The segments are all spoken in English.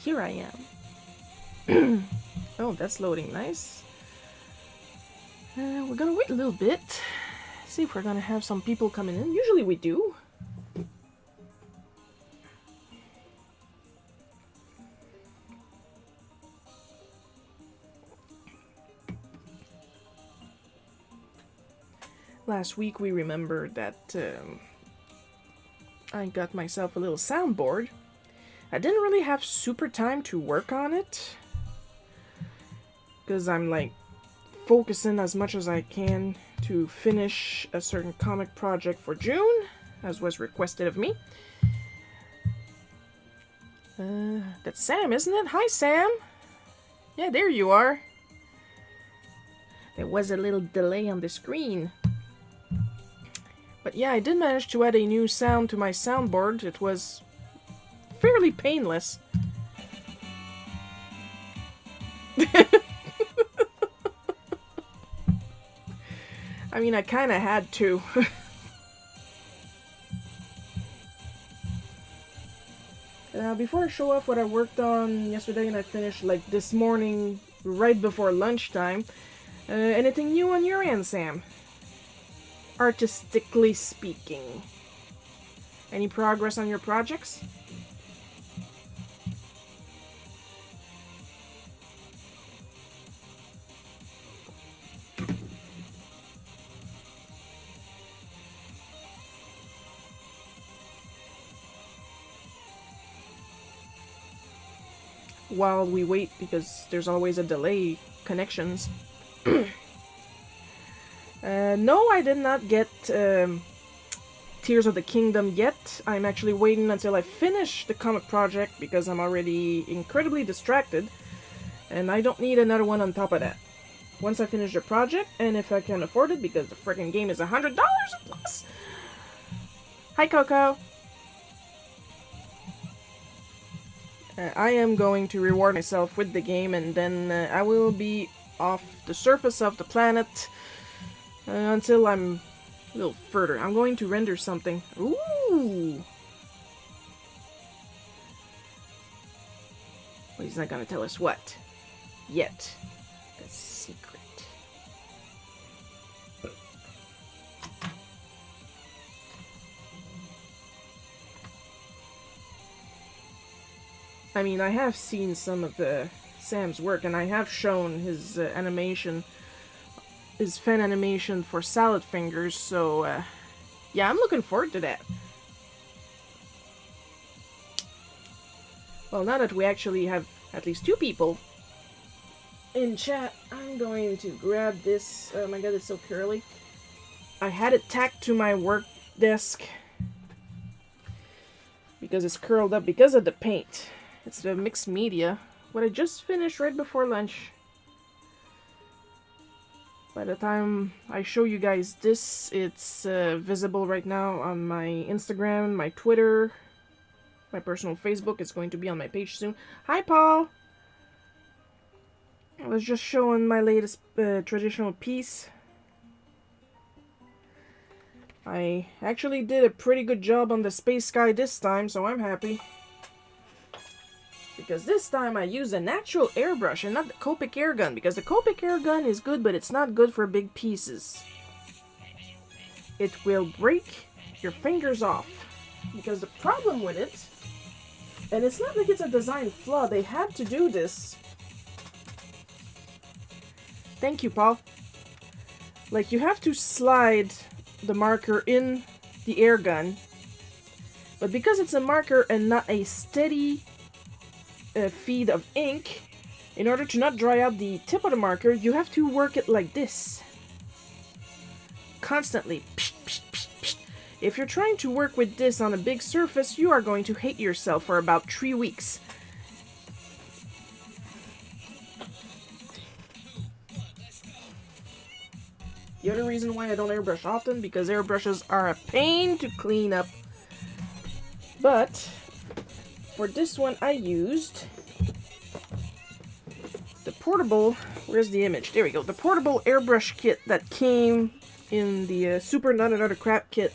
here I am. Oh, that's loading nice. We're gonna wait a little bit. See if we're gonna have some people coming in. Usually we do. Last week we remembered that I got myself a little soundboard. I didn't really have super time to work on it because I'm like focusing as much as I can to finish a certain comic project for June, as was requested of me. That's Sam, isn't it? Hi, Sam! Yeah, there you are. There was a little delay on the screen. But yeah, I did manage to add a new sound to my soundboard. It was fairly painless. I mean, I kind of had to. Before I show off what I worked on yesterday and I finished like this morning right before lunchtime, anything new on your end, Sam? Artistically speaking. Any progress on your projects? While we wait, because there's always a delay, connections. No, I did not get Tears of the Kingdom yet. I'm actually waiting until I finish the comic project because I'm already incredibly distracted and I don't need another one on top of that. Once I finish the project, and if I can afford it because the freaking game is $100 plus. Hi, Coco. I am going to reward myself with the game and then I will be off the surface of the planet until I'm a little further. I'm going to render something. Ooh! Well, he's not going to tell us what. Yet. A secret. I mean, I have seen some of Sam's work, and I have shown his animation, his fan animation for Salad Fingers, so, yeah, I'm looking forward to that. Well, now that we actually have at least 2 people in chat, I'm going to grab this. Oh my god, it's so curly. I had it tacked to my work desk because it's curled up because of the paint. It's the mixed media, what I just finished right before lunch. By the time I show you guys this, it's visible right now on my Instagram, my Twitter, my personal Facebook. It's going to be on my page soon. Hi, Paul! I was just showing my latest traditional piece. I actually did a pretty good job on the space sky this time, so I'm happy. Because this time I used a natural airbrush and not the Copic air gun. Because the Copic air gun is good, but it's not good for big pieces. It will break your fingers off. Because the problem with it, and it's not like it's a design flaw, they had to do this. Thank you, Paul. Like, you have to slide the marker in the air gun. But because it's a marker and not a steady feed of ink, in order to not dry out the tip of the marker, you have to work it like this. Constantly. Psh, psh, psh, psh. If you're trying to work with this on a big surface, you are going to hate yourself for about 3 weeks. The other reason why I don't airbrush often, because airbrushes are a pain to clean up. But for this one I used the portable, where's the image? There we go. The portable airbrush kit that came in the Super Not Another Crap kit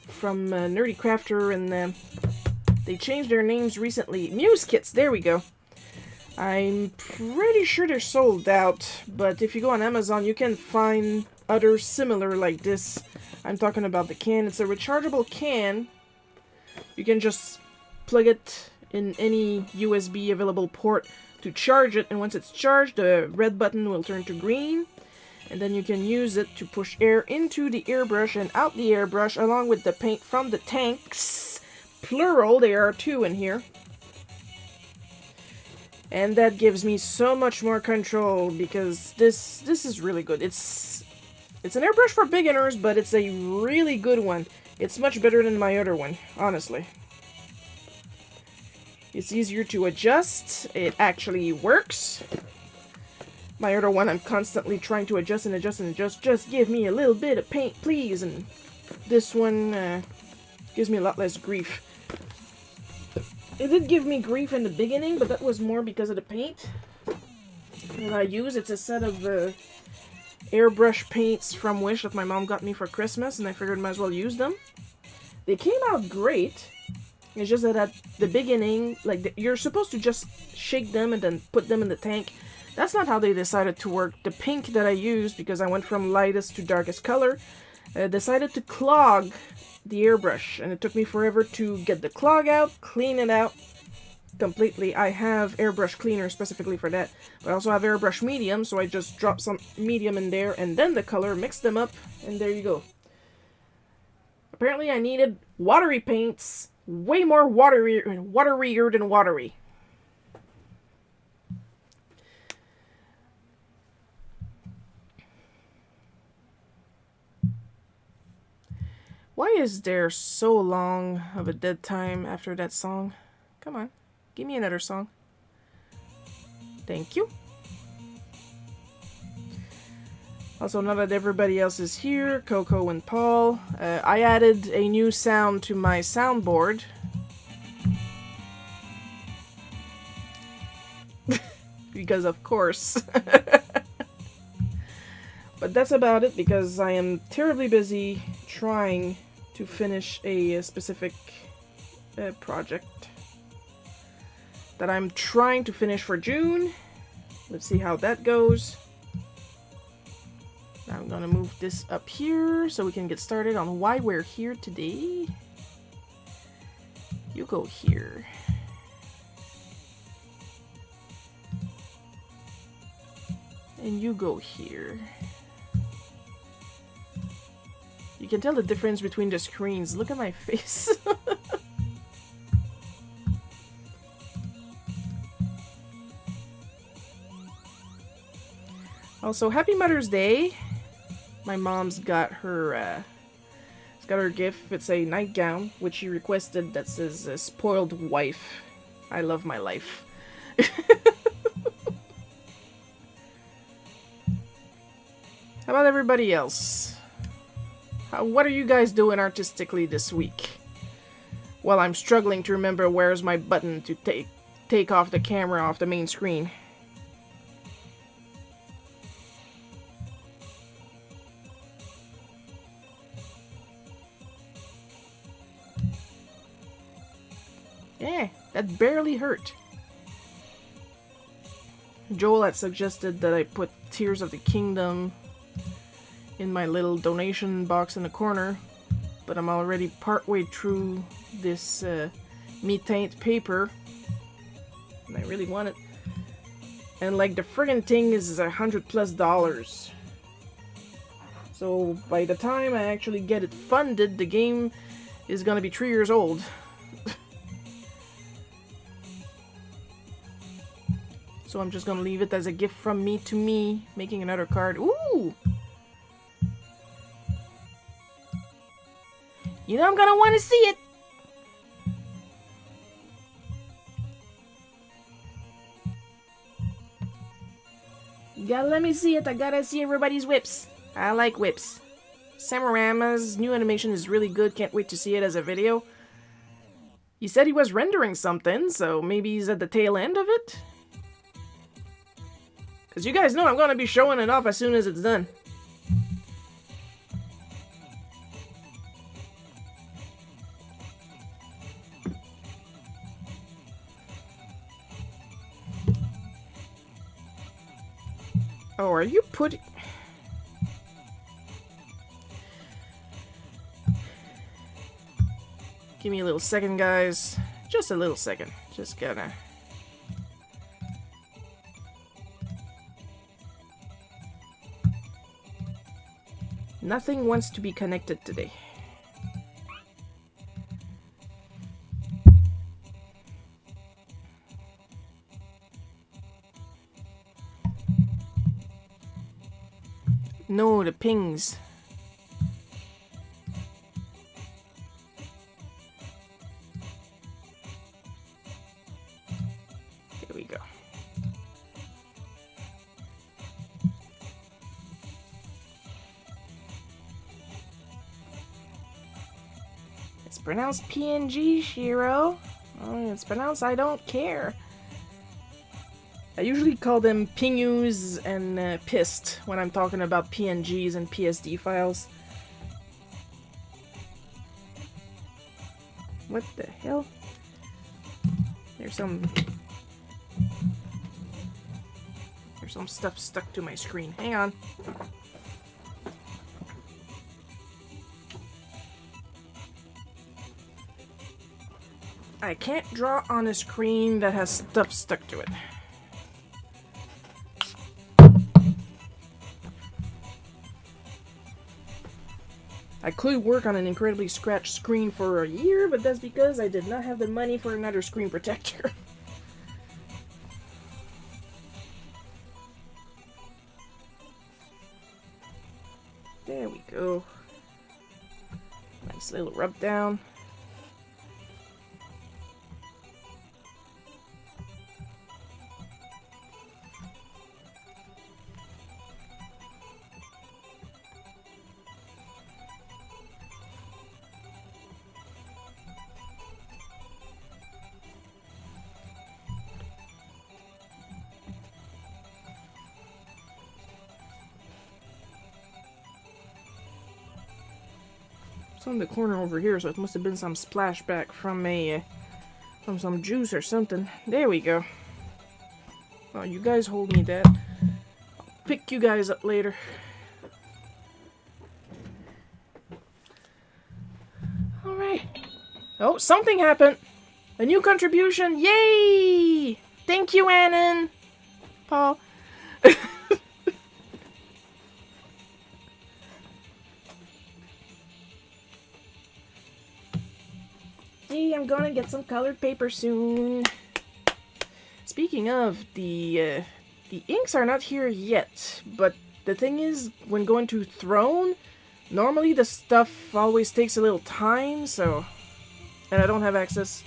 from Nerdy Crafter, and they changed their names recently. Muse kits, there we go. I'm pretty sure they're sold out, but if you go on Amazon, you can find others similar like this. I'm talking about the can. It's a rechargeable can. You can just plug it in any USB available port to charge it, and once it's charged, the red button will turn to green, and then you can use it to push air into the airbrush and out the airbrush along with the paint from the tanks. Plural, there are 2 in here. And that gives me so much more control because this is really good. It's an airbrush for beginners, but it's a really good one. It's much better than my other one, honestly. It's easier to adjust. It actually works. My other one, I'm constantly trying to adjust and adjust and adjust. Just give me a little bit of paint, please. And this one gives me a lot less grief. It did give me grief in the beginning, but that was more because of the paint that I use. It's a set of airbrush paints from Wish that my mom got me for Christmas, and I figured I might as well use them. They came out great. It's just that at the beginning, like, you're supposed to just shake them and then put them in the tank. That's not how they decided to work. The pink that I used, because I went from lightest to darkest color, decided to clog the airbrush, and it took me forever to get the clog out, clean it out completely. I have airbrush cleaner specifically for that, but I also have airbrush medium, so I just drop some medium in there and then the color, mix them up, and there you go. Apparently I needed watery paints, way more waterier than watery. Why is there so long of a dead time after that song? Come on, give me another song. Thank you. Also, now that everybody else is here, Coco and Paul, I added a new sound to my soundboard. Because of course. But that's about it, because I am terribly busy trying to finish a specific project that I'm trying to finish for June. Let's see how that goes. Now I'm gonna move this up here so we can get started on why we're here today. You go here. And you go here. You can tell the difference between the screens. Look at my face. Also, happy Mother's Day. My mom's got her gift. It's a nightgown, which she requested, that says spoiled wife. I love my life. How about everybody else? What are you guys doing artistically this week? Well, I'm struggling to remember where's my button to take off the camera off the main screen. Yeah, that barely hurt. Joel had suggested that I put Tears of the Kingdom in my little donation box in the corner, but I'm already partway through this me-taint paper, and I really want it. And like, the friggin' thing is $100+. So by the time I actually get it funded, the game is gonna be 3 years old. So I'm just gonna leave it as a gift from me to me, making another card. Ooh! You know I'm gonna want to see it! You gotta let me see it. I gotta see everybody's whips. I like whips. Samorama's new animation is really good. Can't wait to see it as a video. He said he was rendering something, so maybe he's at the tail end of it? Because you guys know I'm gonna be showing it off as soon as it's done. Oh, are you putting... Give me a little second, guys. Just a little second. Just gonna... Nothing wants to be connected today. No, the pings. There we go. It's pronounced PNG, Shiro. Oh, it's pronounced I don't care. I usually call them pingus and pissed when I'm talking about PNGs and PSD files. What the hell? There's some stuff stuck to my screen. Hang on. I can't draw on a screen that has stuff stuck to it. I could work on an incredibly scratched screen for a year, but that's because I did not have the money for another screen protector. There we go. Nice little rub down. On the corner over here, so it must have been some splashback from from some juice or something. There we go. Oh, you guys hold me that. I'll pick you guys up later. Alright. Oh, something happened. A new contribution. Yay! Thank you, Annan. Paul. I'm gonna get some colored paper soon. Speaking of, the inks are not here yet, but the thing is, when going to Throne, normally the stuff always takes a little time, so... And I don't have access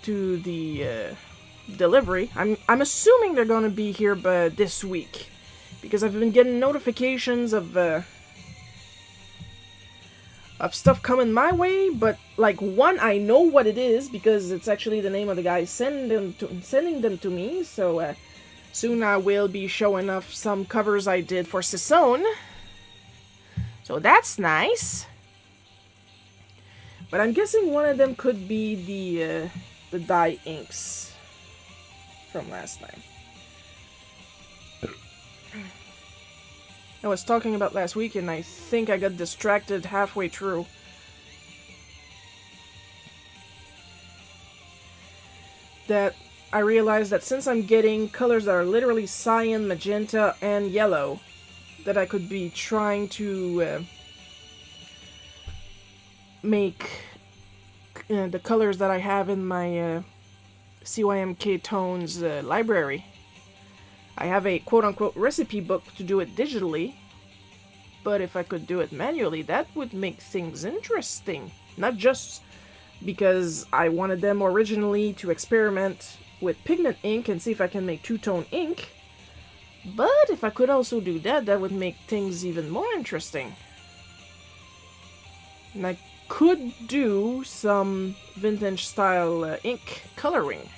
to the delivery. I'm assuming they're gonna be here by this week, because I've been getting notifications of stuff coming my way, but like one, I know what it is because it's actually the name of the guy sending them to me. So soon I will be showing off some covers I did for Saison. So that's nice. But I'm guessing one of them could be the dye inks from last time. I was talking about last week and I think I got distracted halfway through. That I realized that since I'm getting colors that are literally cyan, magenta, and yellow, that I could be trying to make the colors that I have in my CYMK Tones library. I have a quote-unquote recipe book to do it digitally, but if I could do it manually, that would make things interesting. Not just because I wanted them originally to experiment with pigment ink and see if I can make two-tone ink, but if I could also do that, that would make things even more interesting. And I could do some vintage-style ink coloring.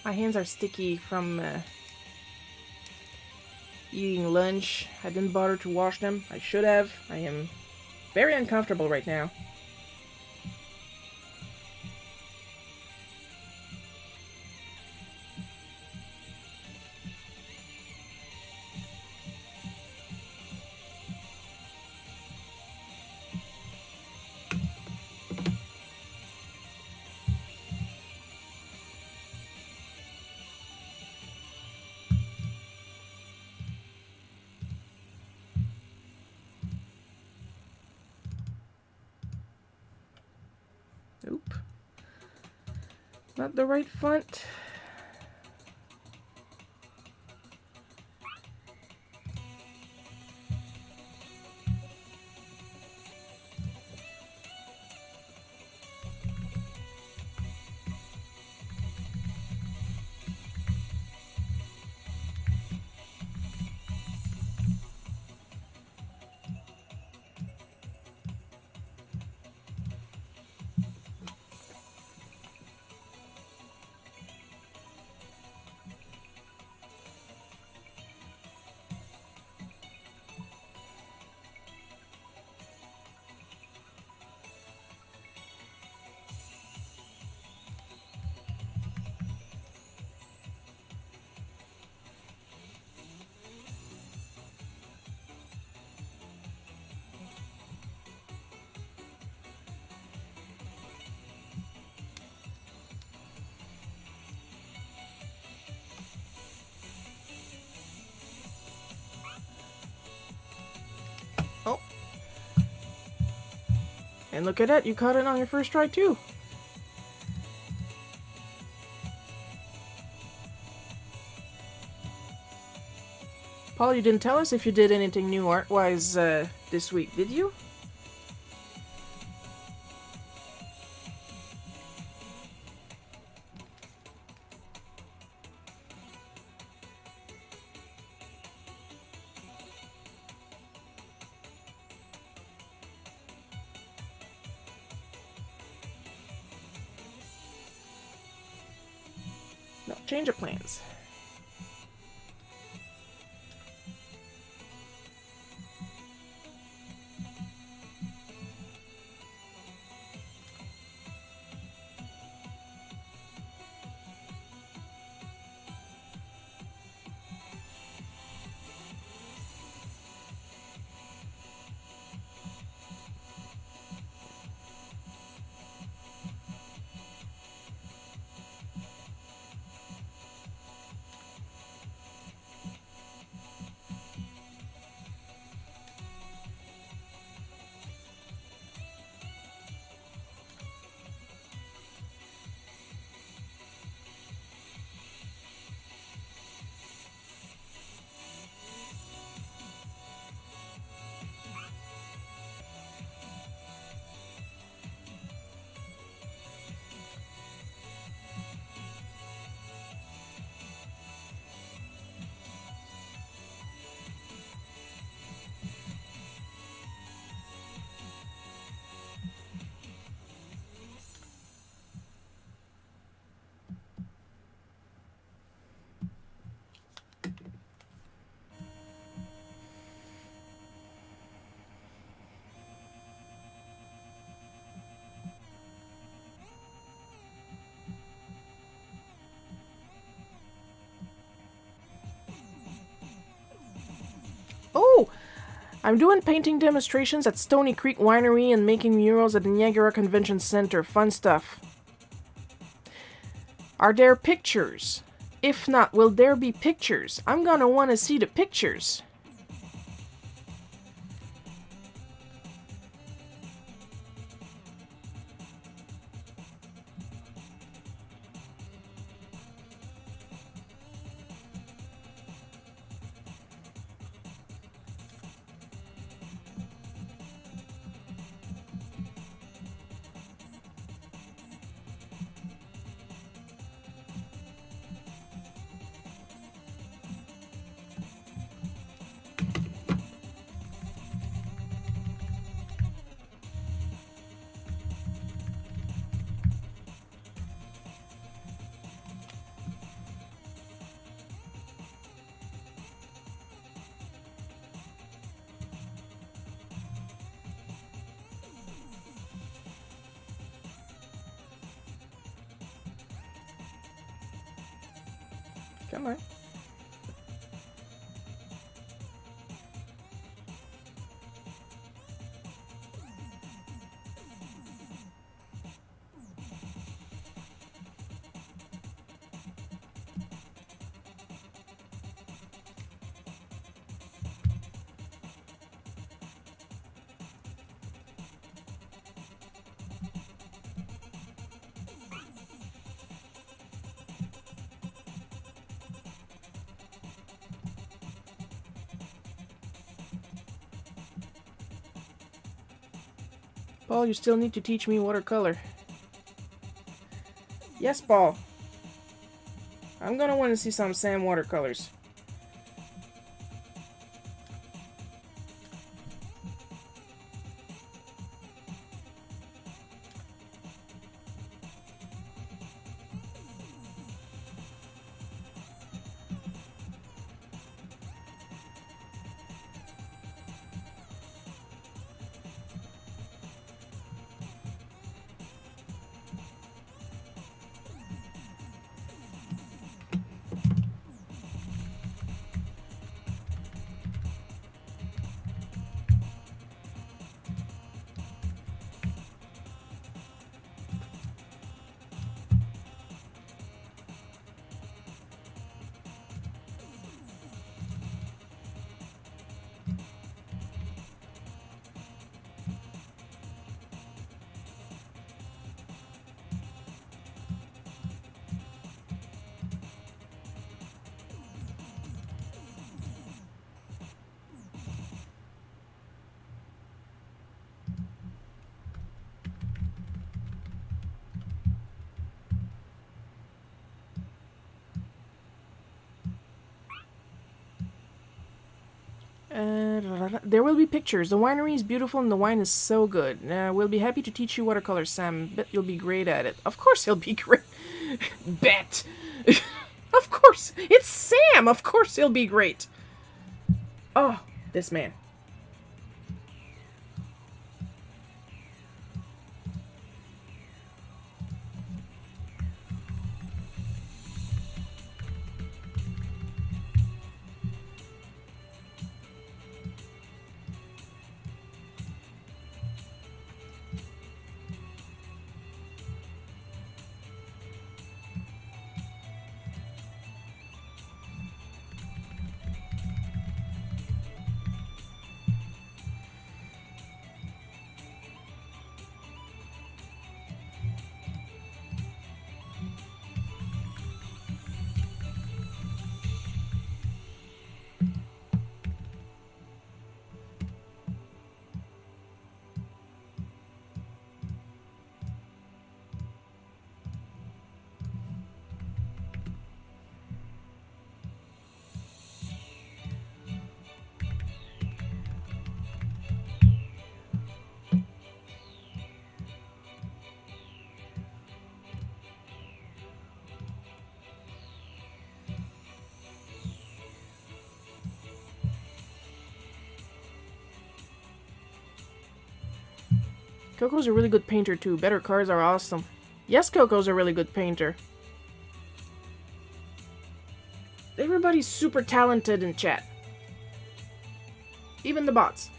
My hands are sticky from eating lunch. I didn't bother to wash them. I should have. I am very uncomfortable right now. Oop. Not the right font. Oh. And look at that, you caught it on your first try too. Paul, you didn't tell us if you did anything new art-wise this week, did you? No, change of plans. Oh! I'm doing painting demonstrations at Stony Creek Winery and making murals at the Niagara Convention Center. Fun stuff. Are there pictures? If not, will there be pictures? I'm gonna want to see the pictures. Come on. Paul, you still need to teach me watercolor. Yes, Paul. I'm gonna want to see some Sam watercolors. There will be pictures. The winery is beautiful and the wine is so good. We'll be happy to teach you watercolor, Sam. Bet you'll be great at it. Of course he'll be great. Bet. Of course. It's Sam. Of course he'll be great. Oh, this man. Coco's a really good painter too. Better cards are awesome. Yes, Coco's a really good painter. Everybody's super talented in chat. Even the bots.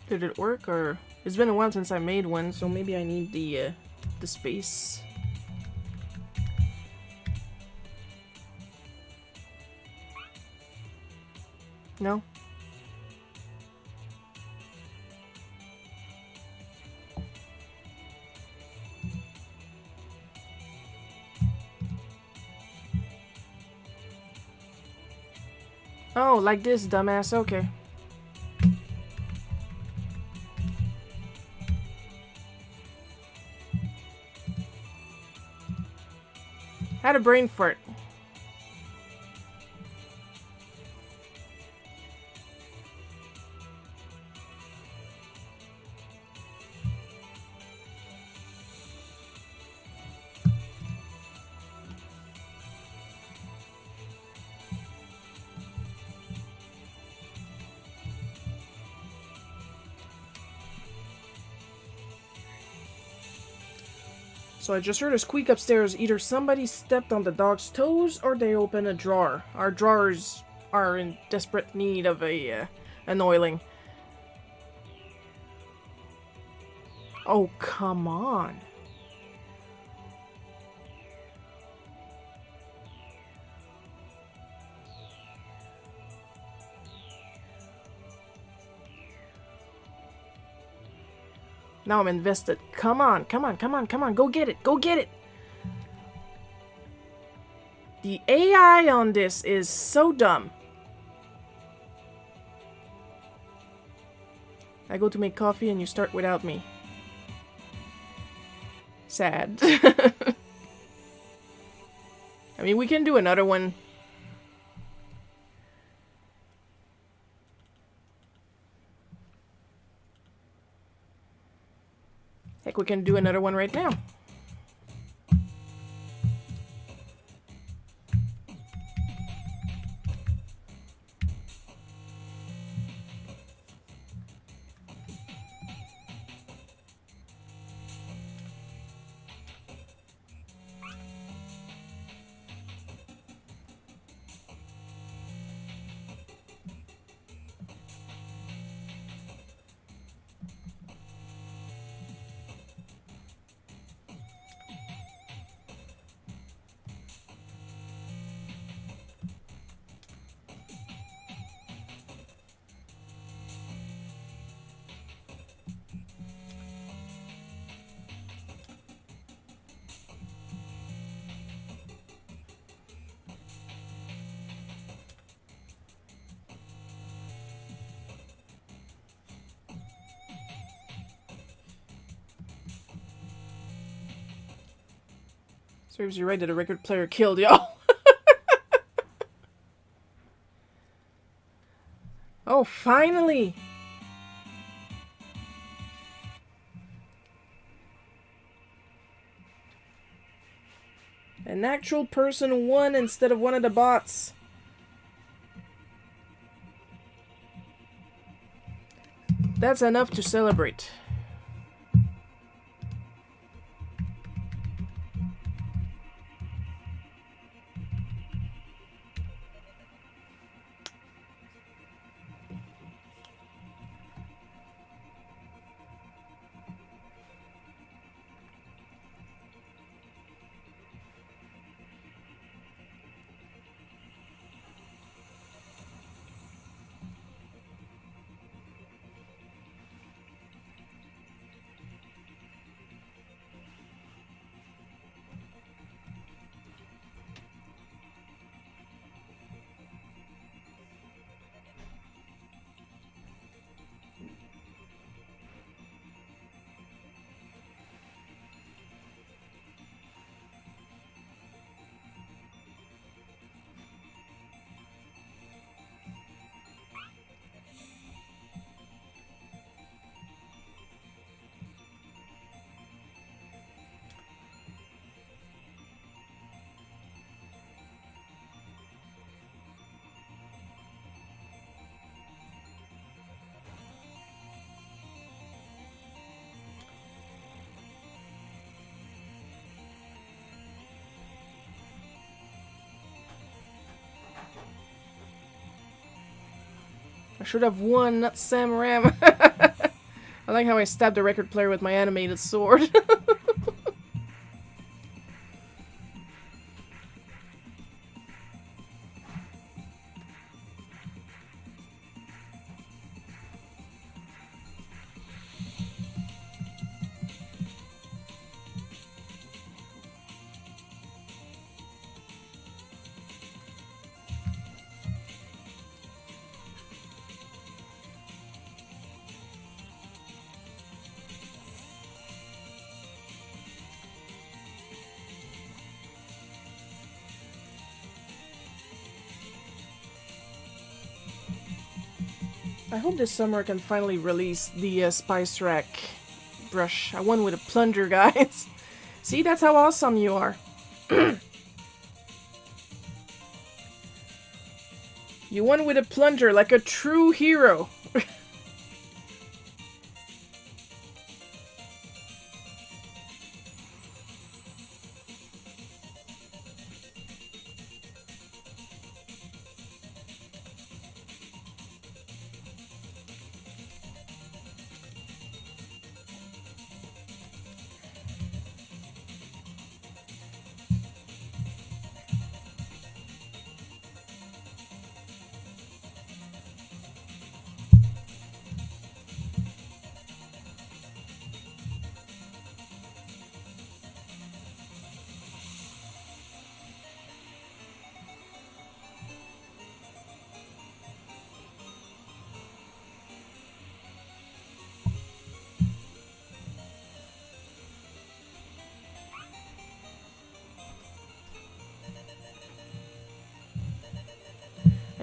Did it work, or it's been a while since I made one, so maybe I need the space. No? Oh, like this, dumbass. Okay. Had a brain fart. So I just heard a squeak upstairs. Either somebody stepped on the dog's toes or they opened a drawer. Our drawers are in desperate need of an oiling. Oh, come on. Now I'm invested. Come on, come on, come on, come on. Go get it, go get it. The AI on this is so dumb. I go to make coffee and you start without me. Sad. I mean, we can do another one. Heck, we can do another one right now. Serves you right that a record player killed y'all. Oh, finally! An actual person won instead of one of the bots. That's enough to celebrate. I should have won, not Sam Ram. I like how I stabbed the record player with my animated sword. I hope this summer I can finally release the Spice Rack brush. I won with a plunger, guys. See, that's how awesome you are. You won with a plunger like a true hero.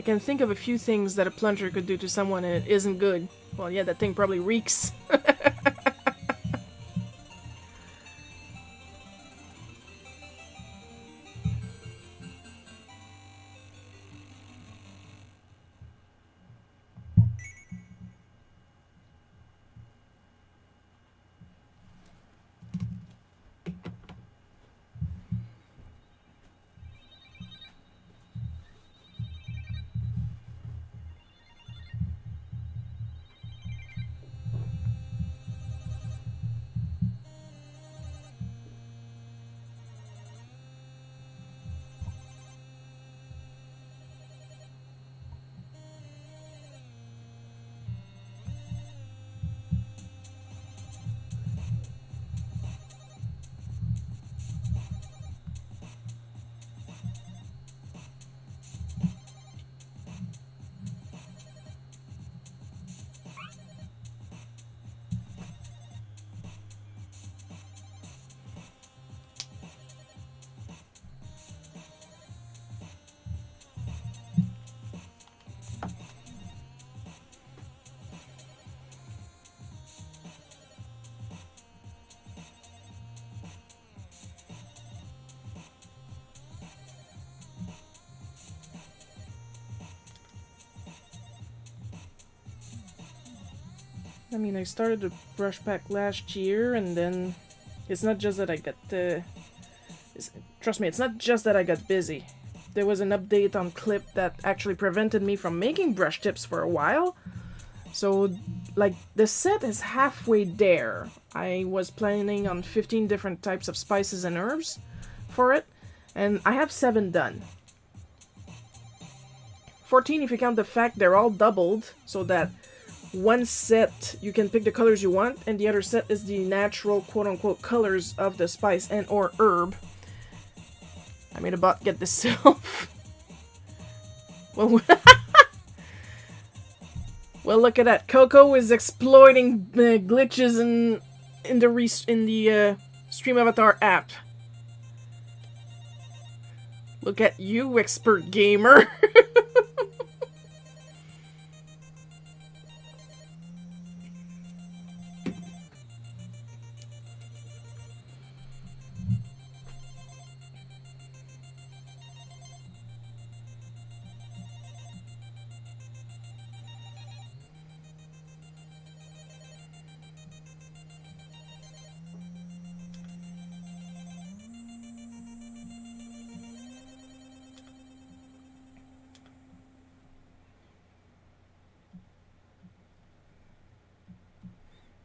can think of a few things that a plunger could do to someone and it isn't good. Well, yeah, that thing probably reeks. I mean, I started to brush back last year, and then it's not just that I got trust me, it's not just that I got busy. There was an update on Clip that actually prevented me from making brush tips for a while. So, like, the set is halfway there. I was planning on 15 different types of spices and herbs for it, and I have 7 done. 14 if you count the fact they're all doubled, so that one set you can pick the colors you want, and the other set is the natural quote-unquote colors of the spice and or herb. I made a bot get this self. Well, well, look at that. Coco is exploiting glitches in the Stream Avatar app. Look at you, expert gamer.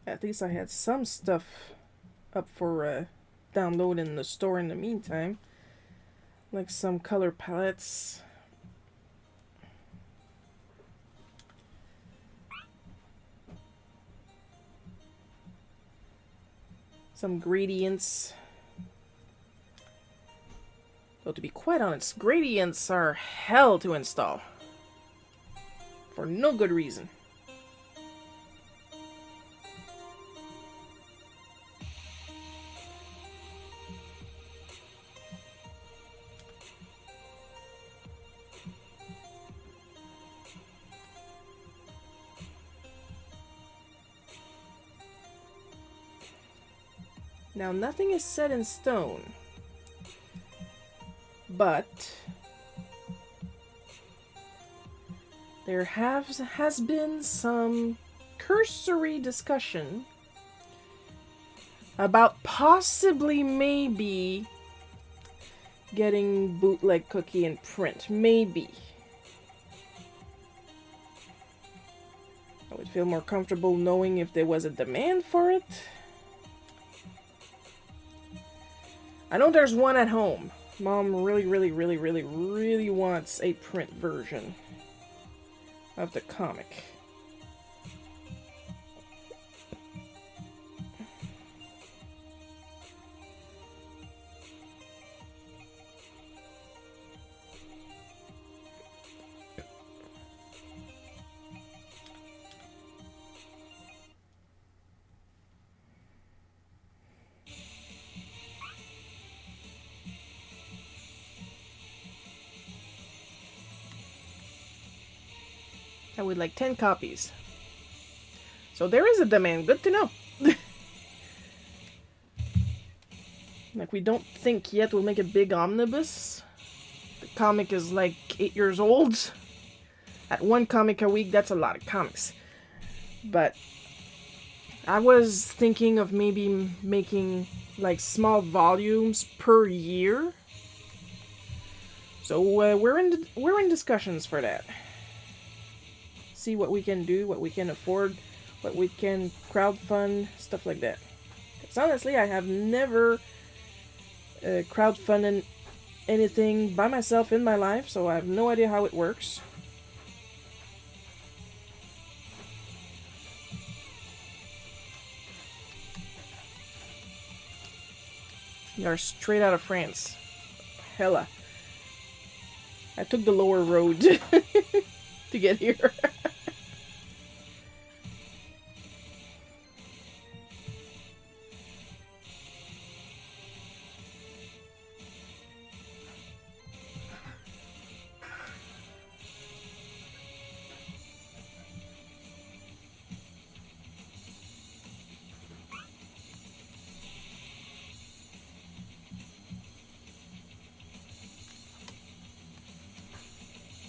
At least I had some stuff up for download in the store in the meantime. Like some color palettes. Some gradients. Though to be quite honest, gradients are hell to install. For no good reason. Now, nothing is set in stone, but there has been some cursory discussion about possibly maybe getting Bootleg Cookie in print. Maybe. I would feel more comfortable knowing if there was a demand for it. I know there's one at home. Mom really wants a print version of the comic. I would like 10 copies. So there is a demand. Good to know. Like, we don't think yet we'll make a big omnibus. The comic is like 8 years old. At 1 comic a week, that's a lot of comics. But I was thinking of maybe making like small volumes per year. So we're in discussions for that. See what we can do, what we can afford, what we can crowdfund, stuff like that. Because honestly, I have never crowdfunded anything by myself in my life, so I have no idea how it works. You're straight out of France. Hella. I took the lower road to get here.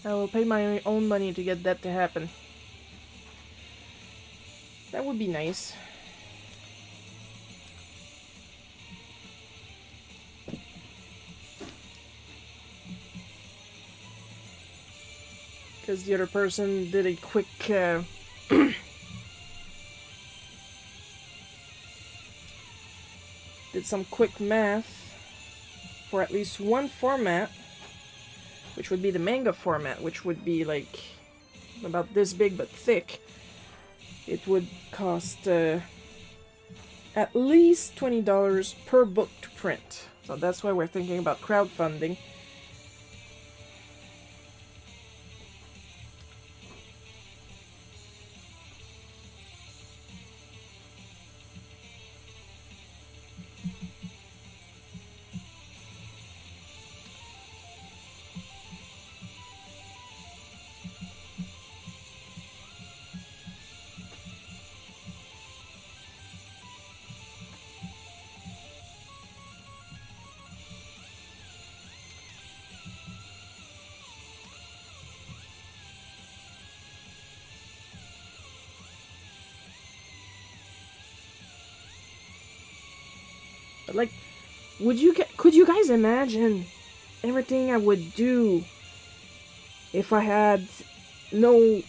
I will pay my own money to get that to happen. That would be nice. Because the other person did a quick did some quick math for at least one format, which would be the manga format, which would be like about this big but thick. It would cost at least $20 per book to print. So that's why we're thinking about crowdfunding. But like, could you guys imagine everything I would do if I had no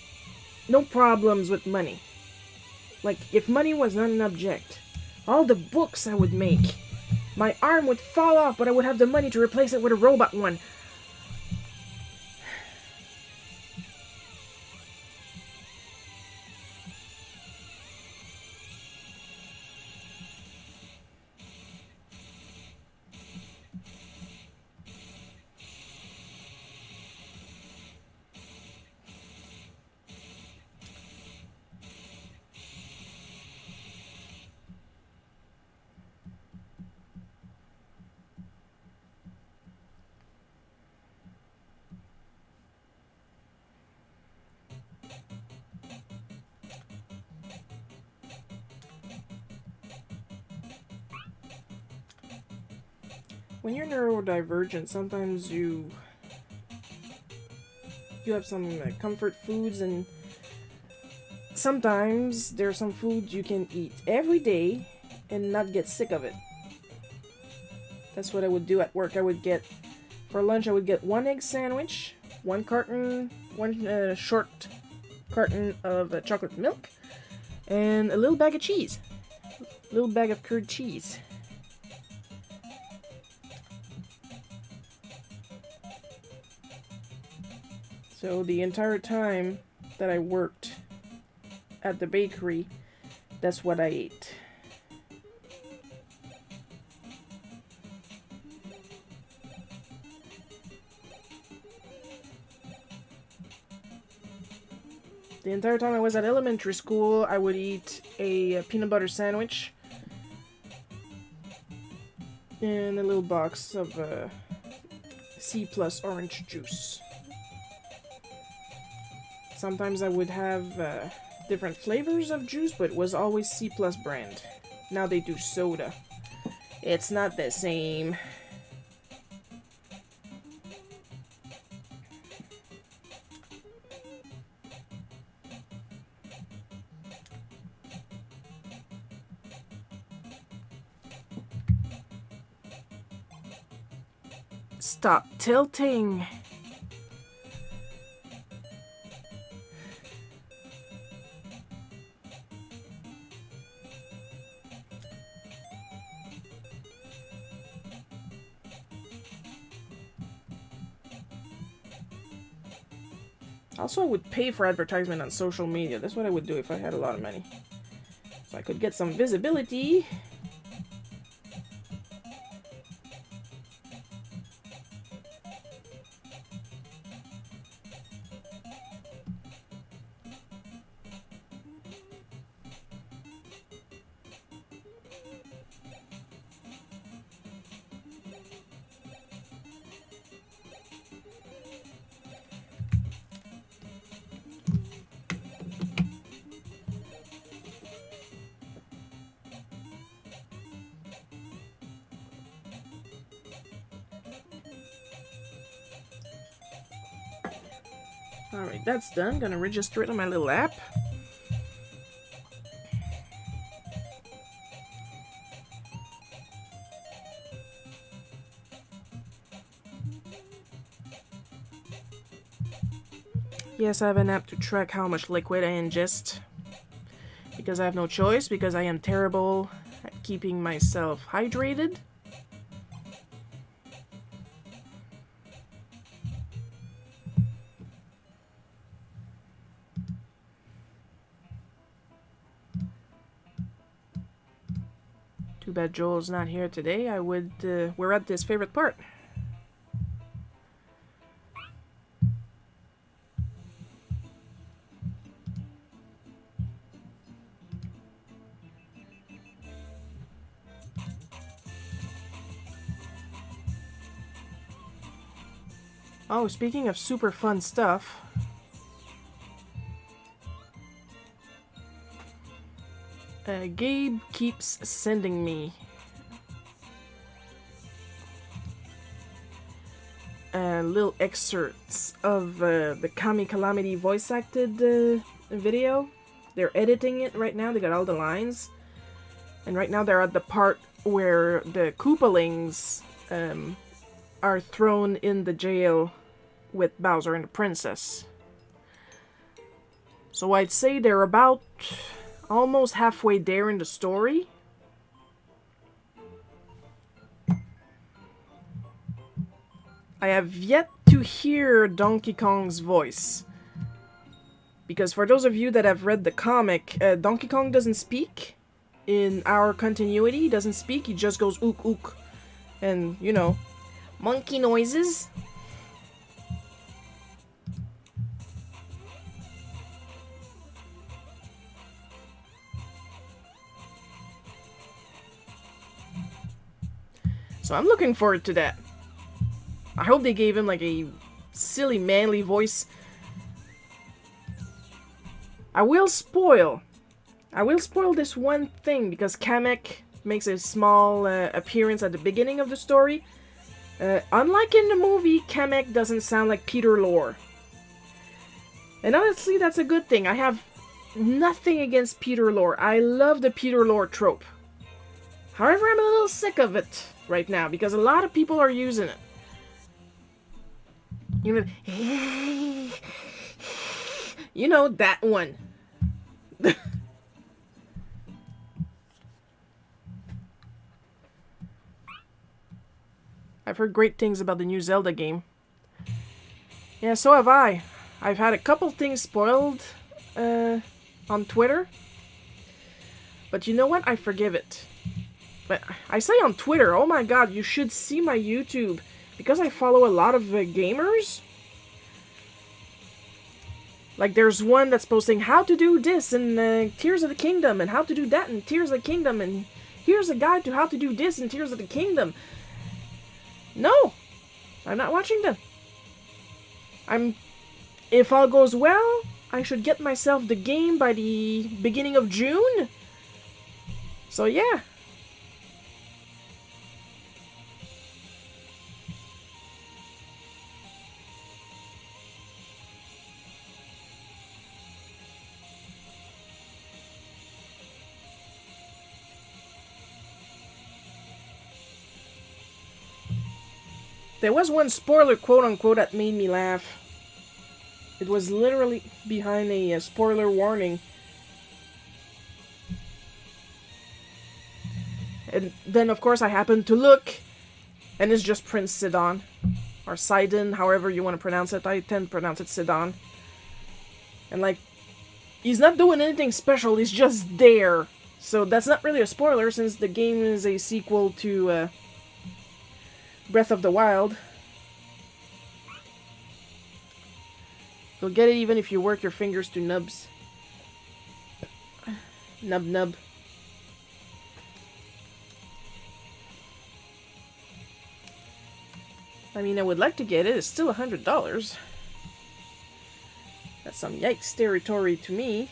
problems with money? Like, if money was not an object, all the books I would make, my arm would fall off, but I would have the money to replace it with a robot one. When you're neurodivergent, sometimes you have some comfort foods, and sometimes there are some foods you can eat every day and not get sick of it. That's what I would do at work. For lunch, I would get 1 egg sandwich, one short carton of chocolate milk, and a little bag of cheese. A little bag of curd cheese. So the entire time that I worked at the bakery, that's what I ate. The entire time I was at elementary school, I would eat a peanut butter sandwich and a little box of C+ orange juice. Sometimes I would have different flavors of juice, but it was always C+ brand. Now they do soda. It's not the same. Stop tilting. Also, I would pay for advertisement on social media. That's what I would do if I had a lot of money. So I could get some visibility. Alright, that's done. Gonna register it on my little app. Yes, I have an app to track how much liquid I ingest. Because I have no choice, because I am terrible at keeping myself hydrated. Too bad Joel's not here today. We're at this favorite part. Oh, speaking of super fun stuff. Gabe keeps sending me little excerpts of the Kami Calamity voice acted video. They're editing it right now. They got all the lines. And right now they're at the part where the Koopalings are thrown in the jail with Bowser and the princess. So I'd say they're about almost halfway there in the story. I have yet to hear Donkey Kong's voice. Because for those of you that have read the comic, Donkey Kong doesn't speak. In our continuity, he doesn't speak, he just goes ook ook. And, you know, monkey noises. So I'm looking forward to that. I hope they gave him like a silly manly voice. I will spoil this one thing because Kamek makes a small appearance at the beginning of the story. Unlike in the movie, Kamek doesn't sound like Peter Lorre. And honestly, that's a good thing. I have nothing against Peter Lorre. I love the Peter Lorre trope. However, I'm a little sick of it right now because a lot of people are using it. You know that one. I've heard great things about the new Zelda game. Yeah, so have I. I've had a couple things spoiled on Twitter. But you know what? I forgive it. But I say on Twitter, oh my god, you should see my YouTube. Because I follow a lot of gamers. Like there's one that's posting how to do this in Tears of the Kingdom. And how to do that in Tears of the Kingdom. And here's a guide to how to do this in Tears of the Kingdom. No! I'm not watching them. If all goes well, I should get myself the game by the beginning of June. So yeah. There was one spoiler, quote-unquote, that made me laugh. It was literally behind a spoiler warning. And then, of course, I happened to look, and it's just Prince Sidon. Or Sidon, however you want to pronounce it. I tend to pronounce it Sidon. And, like, he's not doing anything special, he's just there. So that's not really a spoiler, since the game is a sequel to Breath of the Wild. You'll get it even if you work your fingers to nubs. Nub nub. I mean, I would like to get it. It's still $100. That's some yikes territory to me.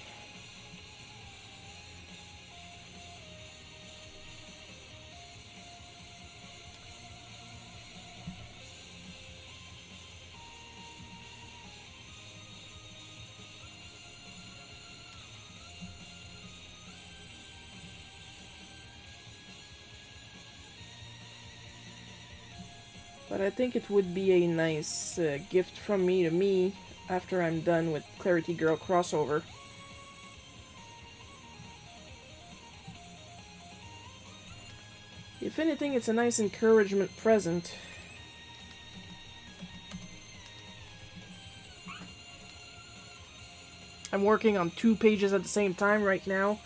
But I think it would be a nice gift from me to me after I'm done with Clarity Girl crossover. If anything, it's a nice encouragement present. I'm working on 2 pages at the same time right now.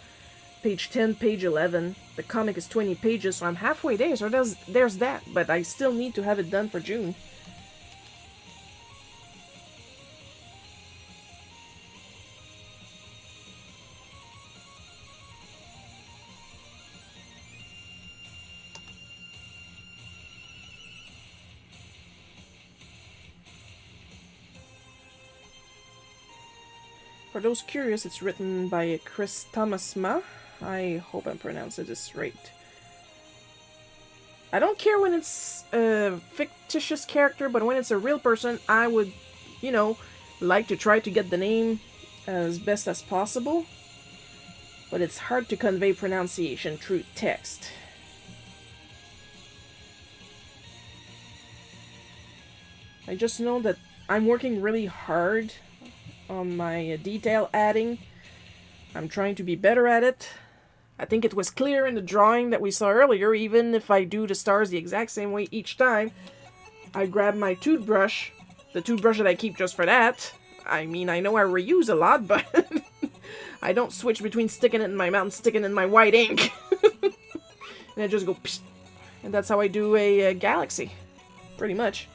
Page 10, page 11. The comic is 20 pages, so I'm halfway there, so there's that. But I still need to have it done for June. For those curious, it's written by Chris Thomasma. I hope I'm pronouncing this right. I don't care when it's a fictitious character, but when it's a real person, I would, you know, like to try to get the name as best as possible. But it's hard to convey pronunciation through text. I just know that I'm working really hard on my detail adding. I'm trying to be better at it. I think it was clear in the drawing that we saw earlier, even if I do the stars the exact same way each time. I grab my toothbrush, the toothbrush that I keep just for that. I mean, I know I reuse a lot, but I don't switch between sticking it in my mouth and sticking it in my white ink. And I just go psh, and that's how I do a galaxy, pretty much.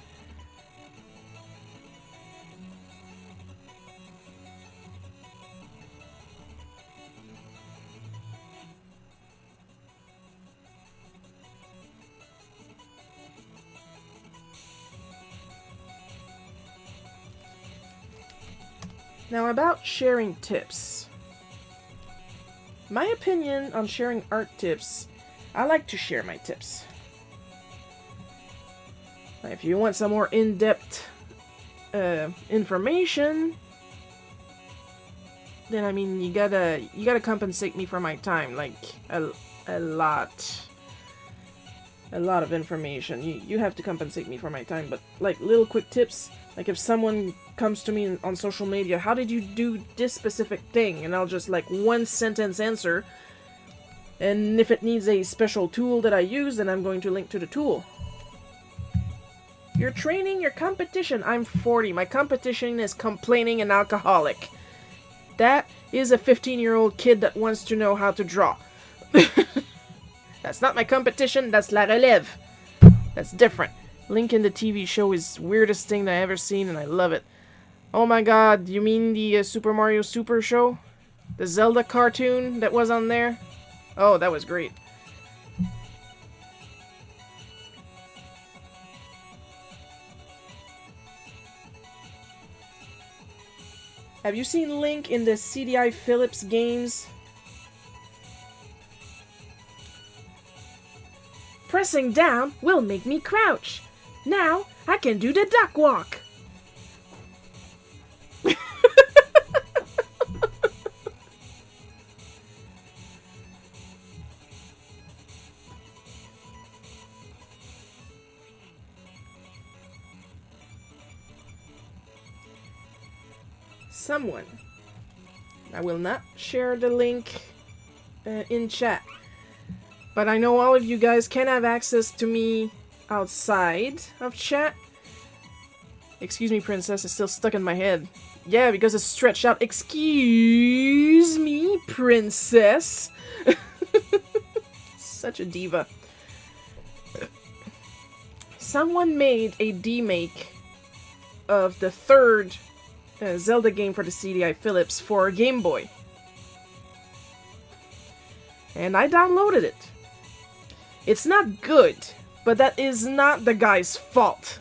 Now about sharing tips. My opinion on sharing art tips, I like to share my tips. If you want some more in-depth information, then I mean you gotta compensate me for my time, like a lot of information. You have to compensate me for my time, but like little quick tips. Like if someone comes to me on social media, how did you do this specific thing? And I'll just like 1-sentence answer. And if it needs a special tool that I use, then I'm going to link to the tool. You're training your competition. I'm 40. My competition is complaining and alcoholic. That is a 15-year-old kid that wants to know how to draw. That's not my competition, that's La Relève. That's different. Link in the TV show is weirdest thing that I ever seen, and I love it. Oh my god, you mean the Super Mario Super show? The Zelda cartoon that was on there? Oh, that was great. Have you seen Link in the CDI Philips games? Pressing down will make me crouch. Now I can do the duck walk. Someone. I will not share the link in chat. But I know all of you guys can have access to me outside of chat. Excuse me, princess, it's still stuck in my head. Yeah, because it's stretched out. Excuse me, princess. Such a diva. Someone made a demake of the third Zelda game for the CDI Philips for Game Boy. And I downloaded it. It's not good, but that is not the guy's fault.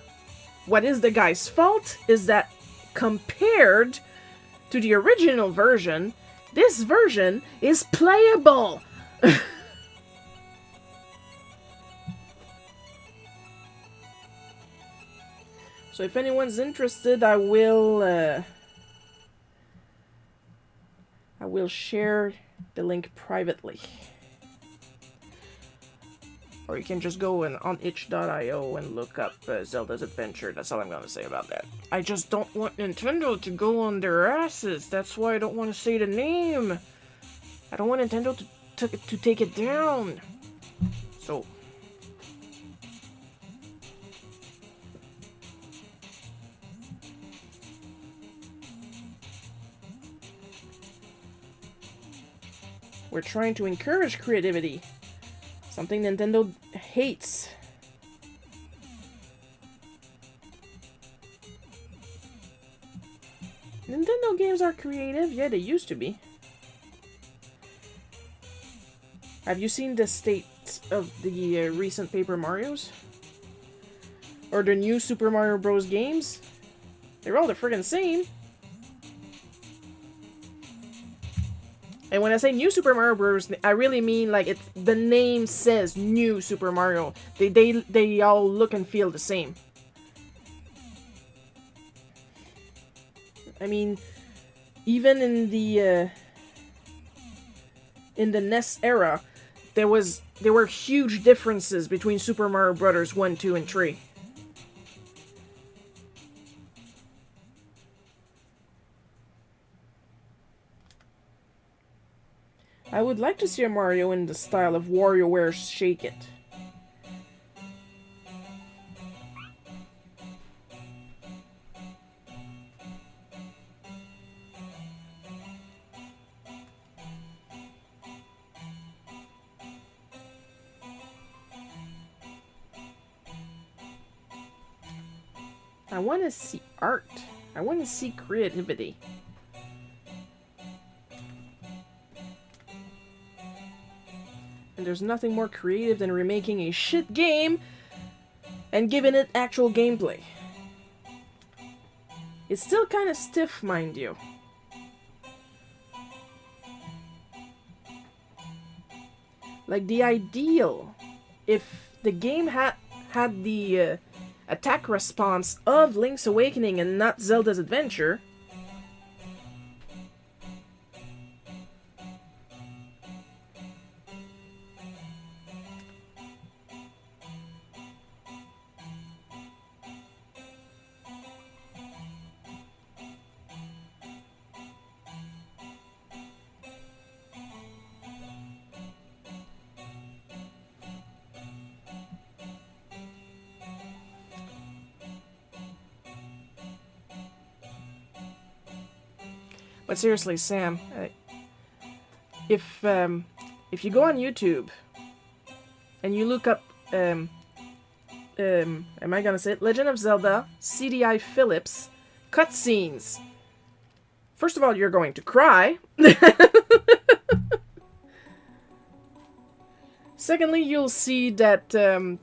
What is the guy's fault is that compared to the original version, this version is playable. So if anyone's interested, I will share the link privately. Or you can just go on itch.io and look up Zelda's Adventure. That's all I'm going to say about that. I just don't want Nintendo to go on their asses. That's why I don't want to say the name. I don't want Nintendo to take it down. So... we're trying to encourage creativity. Something Nintendo hates. Nintendo games are creative. Yeah, they used to be. Have you seen the state of the recent Paper Marios? Or the new Super Mario Bros. Games? They're all the friggin' same. And when I say New Super Mario Bros., I really mean like it's the name says New Super Mario. They all look and feel the same. I mean, even in the NES era, there were huge differences between Super Mario Brothers 1, 2, and 3. I would like to see a Mario in the style of WarioWare Shake It. I want to see art. I want to see creativity. And there's nothing more creative than remaking a shit game and giving it actual gameplay. It's still kind of stiff, mind you. Like the ideal, if the game had the attack response of Link's Awakening and not Zelda's Adventure, but seriously, Sam, if you go on YouTube and you look up, am I gonna say it? Legend of Zelda CDI Philips cutscenes. First of all, you're going to cry. Secondly, you'll see that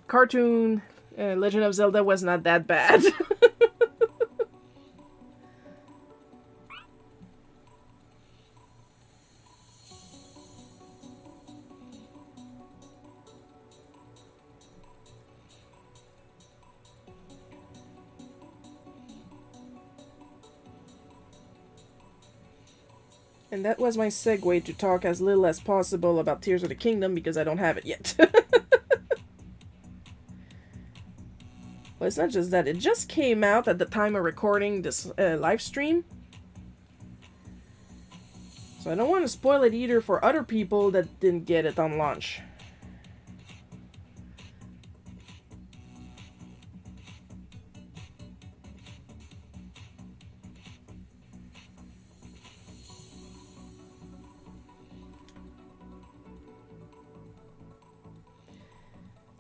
cartoon Legend of Zelda was not that bad. And that was my segue to talk as little as possible about Tears of the Kingdom because I don't have it yet. Well, it's not just that. It just came out at the time of recording this live stream. So I don't want to spoil it either for other people that didn't get it on launch.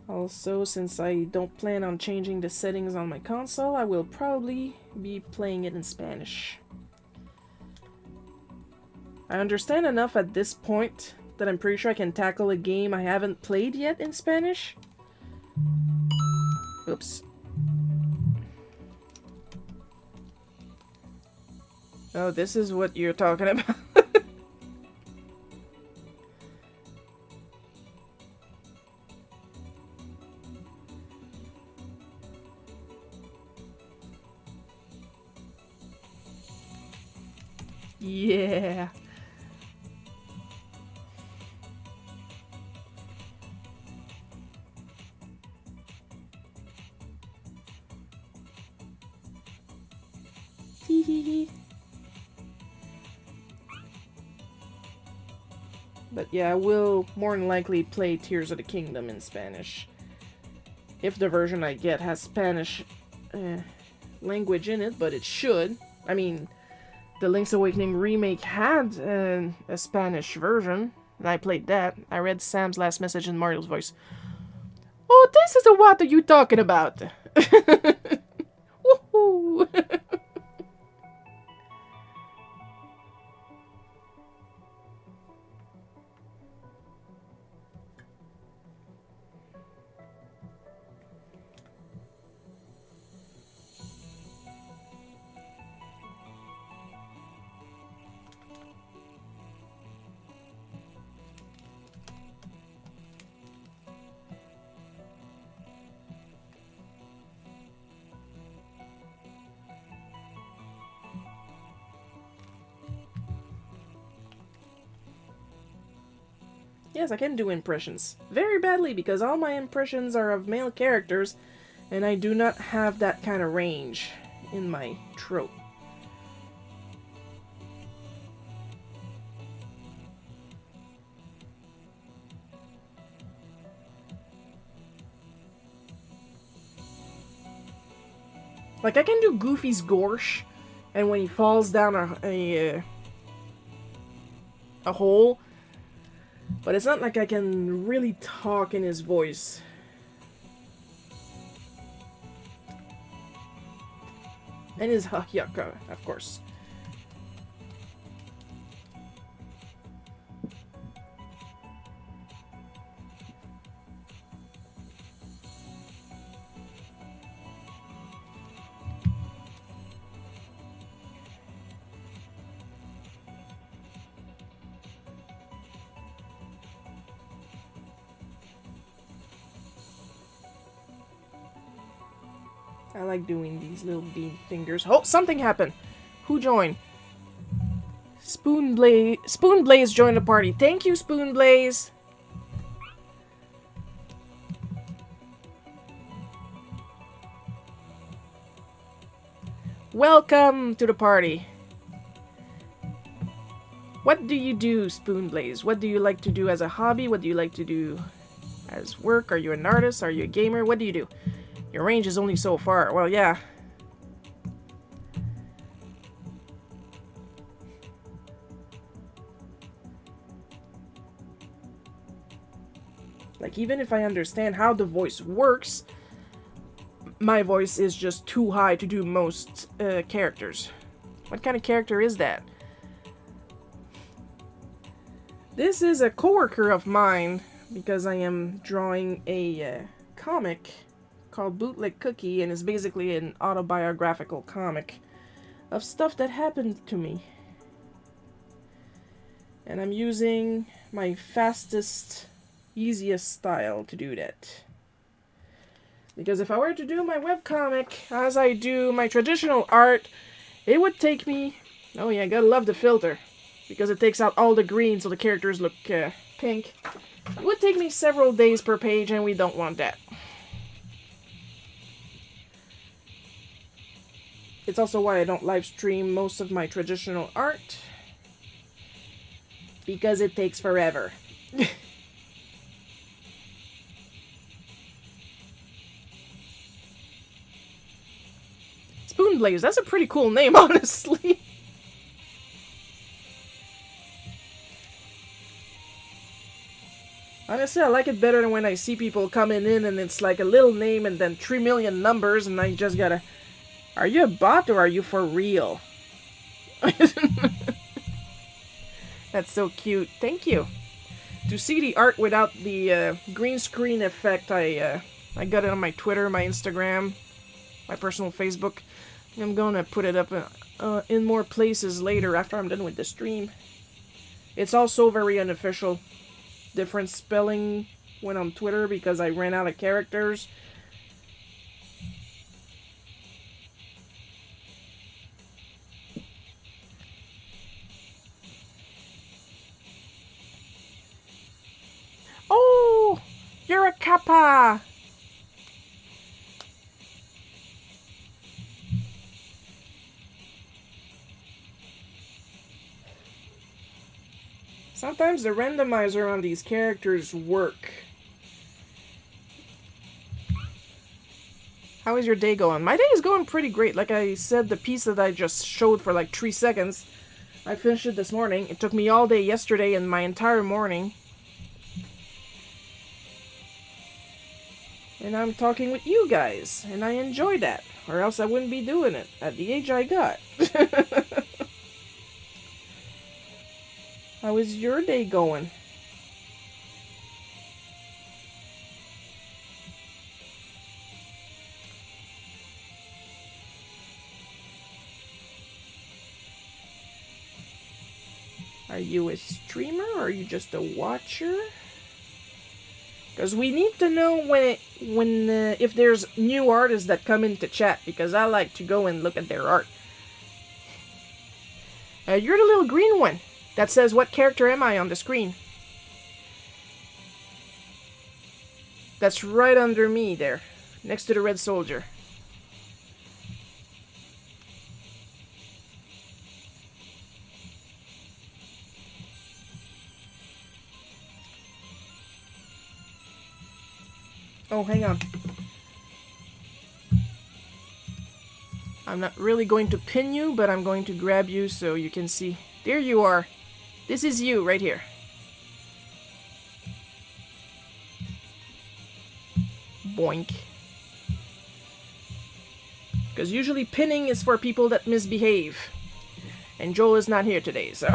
Also, since I don't plan on changing the settings on my console, I will probably be playing it in Spanish. I understand enough at this point that I'm pretty sure I can tackle a game I haven't played yet in Spanish. Oops. Oh, this is what you're talking about. Yeah. But yeah, I will more than likely play Tears of the Kingdom in Spanish. If the version I get has Spanish language in it, but it should. I mean, the Link's Awakening remake had a Spanish version, and I played that. I read Sam's last message in Mario's voice. Oh, this is what are you talking about? Woohoo! Yes, I can do impressions. Very badly, because all my impressions are of male characters, and I do not have that kind of range in my throat. Like, I can do Goofy's Gorsh, and when he falls down a hole, but it's not like I can really talk in his voice. And his ha-yucca, of course. I like doing these little bean fingers. Oh, something happened. Who joined? Spoonblaze joined the party. Thank you, Spoonblaze. Welcome to the party. What do you do, Spoonblaze? What do you like to do as a hobby? What do you like to do as work? Are you an artist? Are you a gamer? What do you do? Your range is only so far. Well, yeah. Like, even if I understand how the voice works, my voice is just too high to do most characters. What kind of character is that? This is a coworker of mine, because I am drawing a comic called Bootleg Cookie, and it's basically an autobiographical comic of stuff that happened to me. And I'm using my fastest, easiest style to do that. Because if I were to do my webcomic as I do my traditional art, it would take me... Oh yeah, gotta love the filter. because it takes out all the green so the characters look pink. It would take me several days per page, and we don't want that. It's also why I don't live stream most of my traditional art, because it takes forever. Spoonblaze, that's a pretty cool name, honestly. Honestly, I like it better than when I see people coming in and it's like a little name and then 3 million numbers and I just gotta... Are you a bot or are you for real? That's so cute. Thank you. To see the art without the green screen effect, I got it on my Twitter, my Instagram, my personal Facebook. I'm gonna put it up in more places later after I'm done with the stream. It's also very unofficial. Different spelling when on Twitter because I ran out of characters. Oh, you're a kappa. Sometimes the randomizer on these characters work. How is your day going? My day is going pretty great. Like I said, the piece that I just showed for like 3 seconds, I finished it this morning. It took me all day yesterday and my entire morning. And I'm talking with you guys, and I enjoy that. Or else I wouldn't be doing it at the age I got. How is your day going? Are you a streamer or are you just a watcher? Because we need to know when if there's new artists that come into chat, because I like to go and look at their art. You're the little green one that says, what character am I on the screen? That's right under me there, next to the red soldier. Oh, hang on. I'm not really going to pin you, but I'm going to grab you so you can see. There you are. This is you right here. Boink. Because usually pinning is for people that misbehave. And Joel is not here today, so...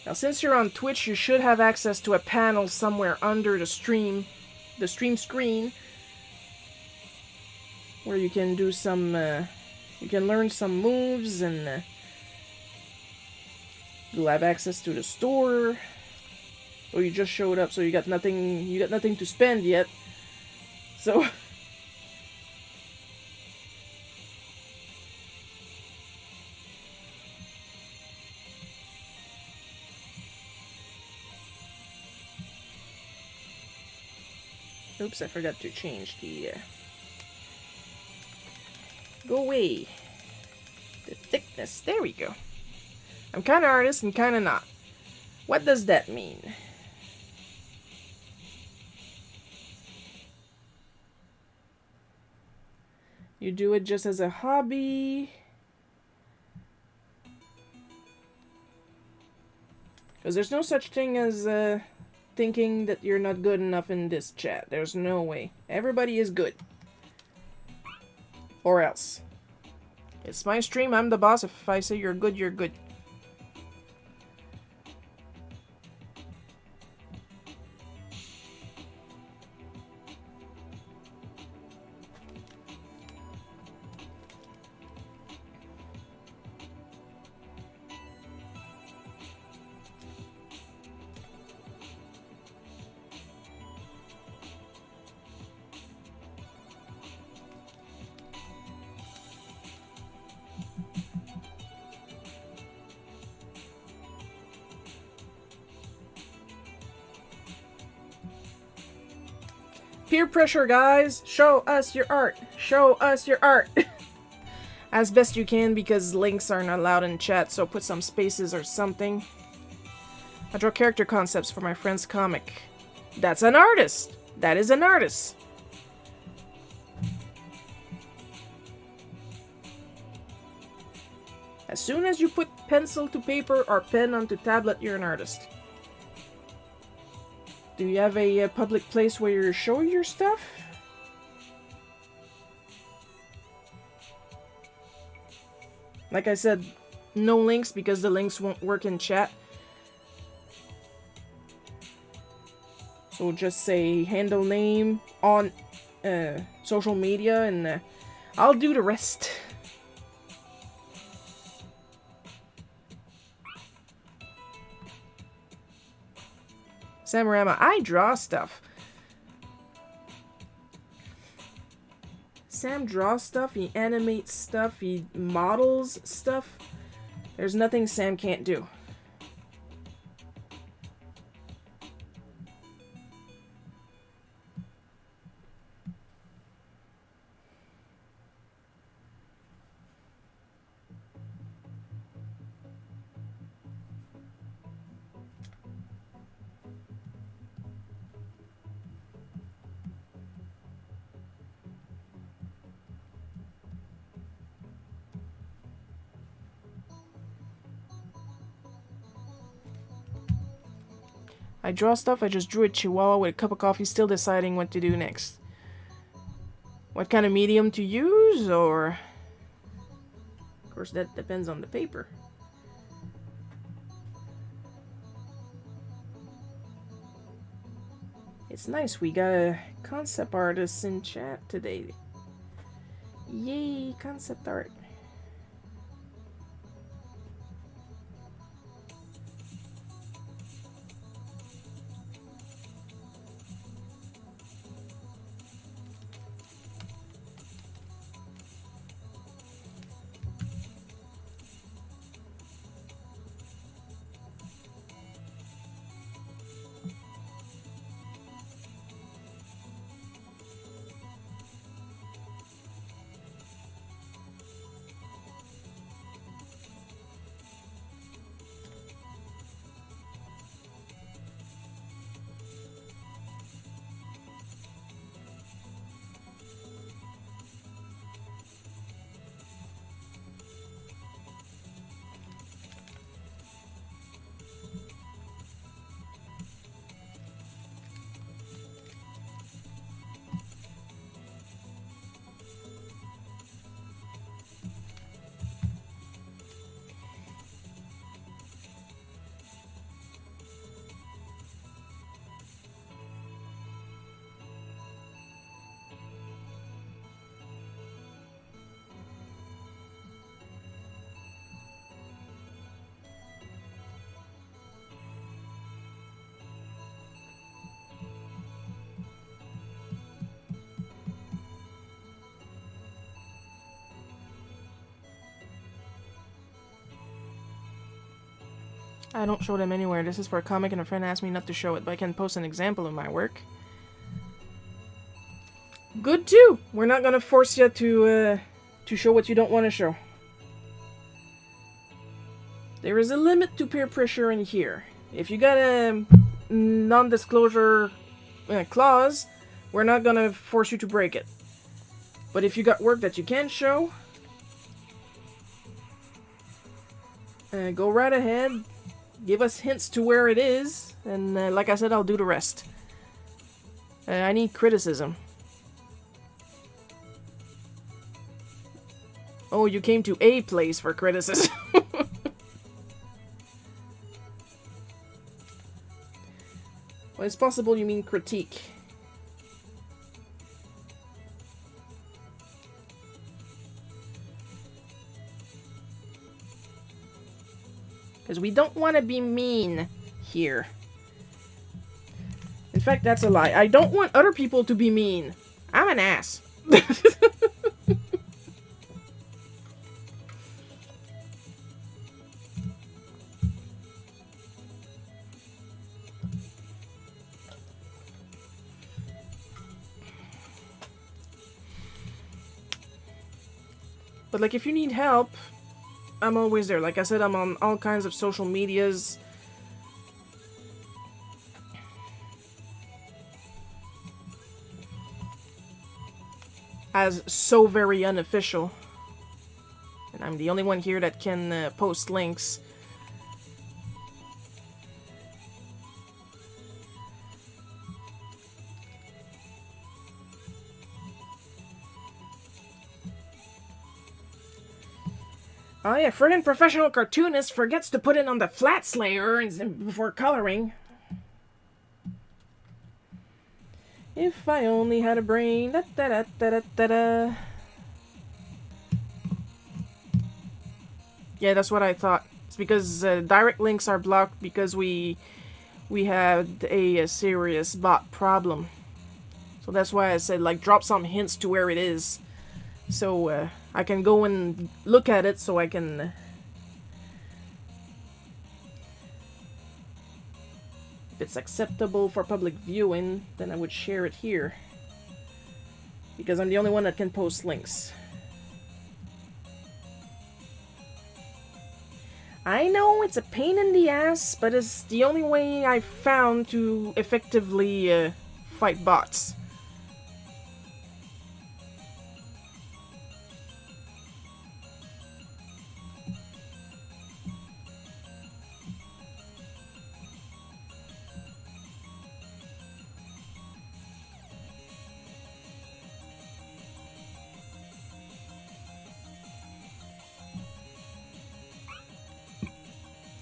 Now, since you're on Twitch, you should have access to a panel somewhere under the stream screen, where you can do some, you can learn some moves, and you'll have access to the store. Oh, you just showed up, so you got nothing to spend yet. So... Oops, I forgot to change the, Go away. The thickness. There we go. I'm kind of artist and kind of not. What does that mean? You do it just as a hobby. Because there's no such thing as, thinking that you're not good enough in this chat. There's no way. Everybody is good. Or else. It's my stream, I'm the boss. If I say you're good, you're good. peer pressure, guys. Show us your art. Show us your art. As best you can, because links aren't allowed in chat, so put some spaces or something. I draw character concepts for my friend's comic. That's an artist. That is an artist. As soon as you put pencil to paper or pen onto tablet, you're an artist. Do you have a public place where you show your stuff? Like I said, no links because the links won't work in chat. So just say handle name on social media and I'll do the rest. Samurama, I draw stuff. Sam draws stuff, he animates stuff, he models stuff. There's nothing Sam can't do. I draw stuff, I just drew a chihuahua with a cup of coffee, still deciding what to do next. What kind of medium to use, or... Of course, that depends on the paper. It's nice, we got a concept artist in chat today. Yay, concept art. I don't show them anywhere. This is for a comic and a friend asked me not to show it, but I can post an example of my work. Good too! We're not gonna force you to show what you don't want to show. There is a limit to peer pressure in here. If you got a non-disclosure clause, we're not gonna force you to break it. But if you got work that you can show, go right ahead. Give us hints to where it is, and like I said, I'll do the rest. I need criticism. Oh, you came to a place for criticism. Well, it's possible you mean critique. Because we don't want to be mean here. In fact, that's a lie. I don't want other people to be mean. I'm an ass. But like, if you need help, I'm always there. Like I said, I'm on all kinds of social medias. As so very unofficial. And I'm the only one here that can post links. Oh yeah, friggin' professional cartoonist forgets to put it on the flats layer before coloring. If I only had a brain, da da da da da da da. Yeah, that's what I thought. It's because direct links are blocked because we had a serious bot problem. So that's why I said, like, drop some hints to where it is. So I can go and look at it so I can... if it's acceptable for public viewing, then I would share it here. Because I'm the only one that can post links. I know it's a pain in the ass, but it's the only way I've found to effectively fight bots.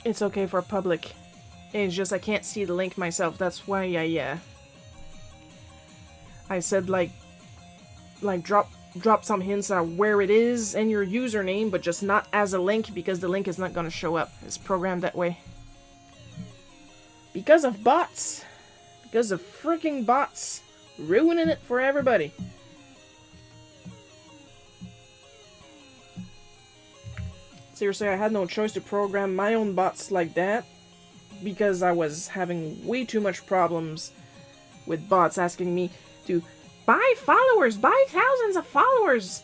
It's okay for public. It's just I can't see the link myself. That's why I said like drop some hints on where it is and your username, but just not as a link because the link is not gonna show up. It's programmed that way. Because of bots. Because of freaking bots. Ruining it for everybody. Seriously, I had no choice to program my own bots like that because I was having way too much problems with bots asking me to buy followers, buy thousands of followers.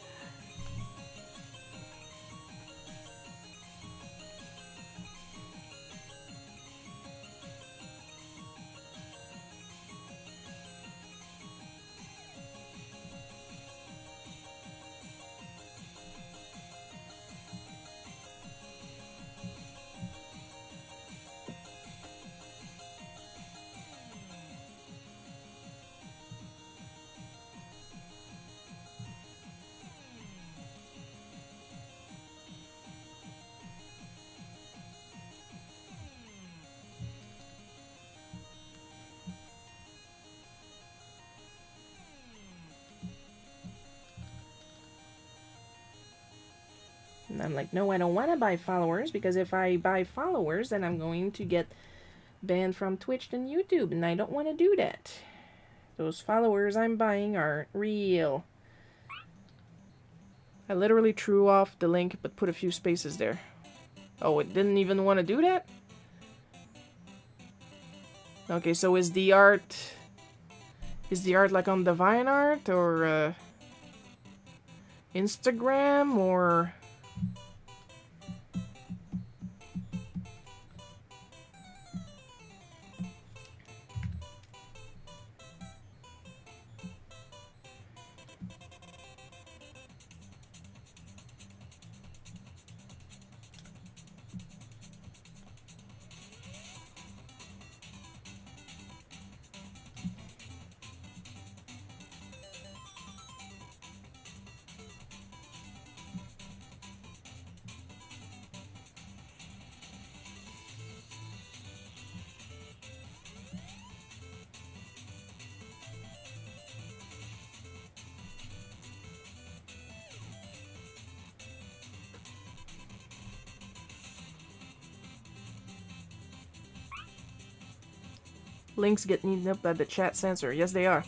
And I'm like, no, I don't want to buy followers because if I buy followers, then I'm going to get banned from Twitch and YouTube, and I don't want to do that. Those followers I'm buying aren't real. I literally threw off the link, but put a few spaces there. Oh, it didn't even want to do that? Okay, so is the art like on the Vine art or Instagram or... Links get eaten up by the chat censor. Yes, they are.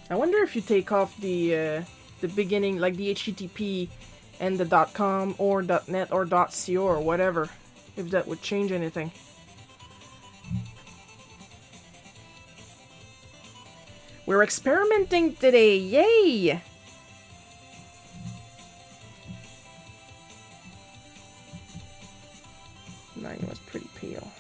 I wonder if you take off the beginning, like the HTTP and the .com or .net or .co or whatever, if that would change anything. We're experimenting today! Yay! Mine was pretty pale.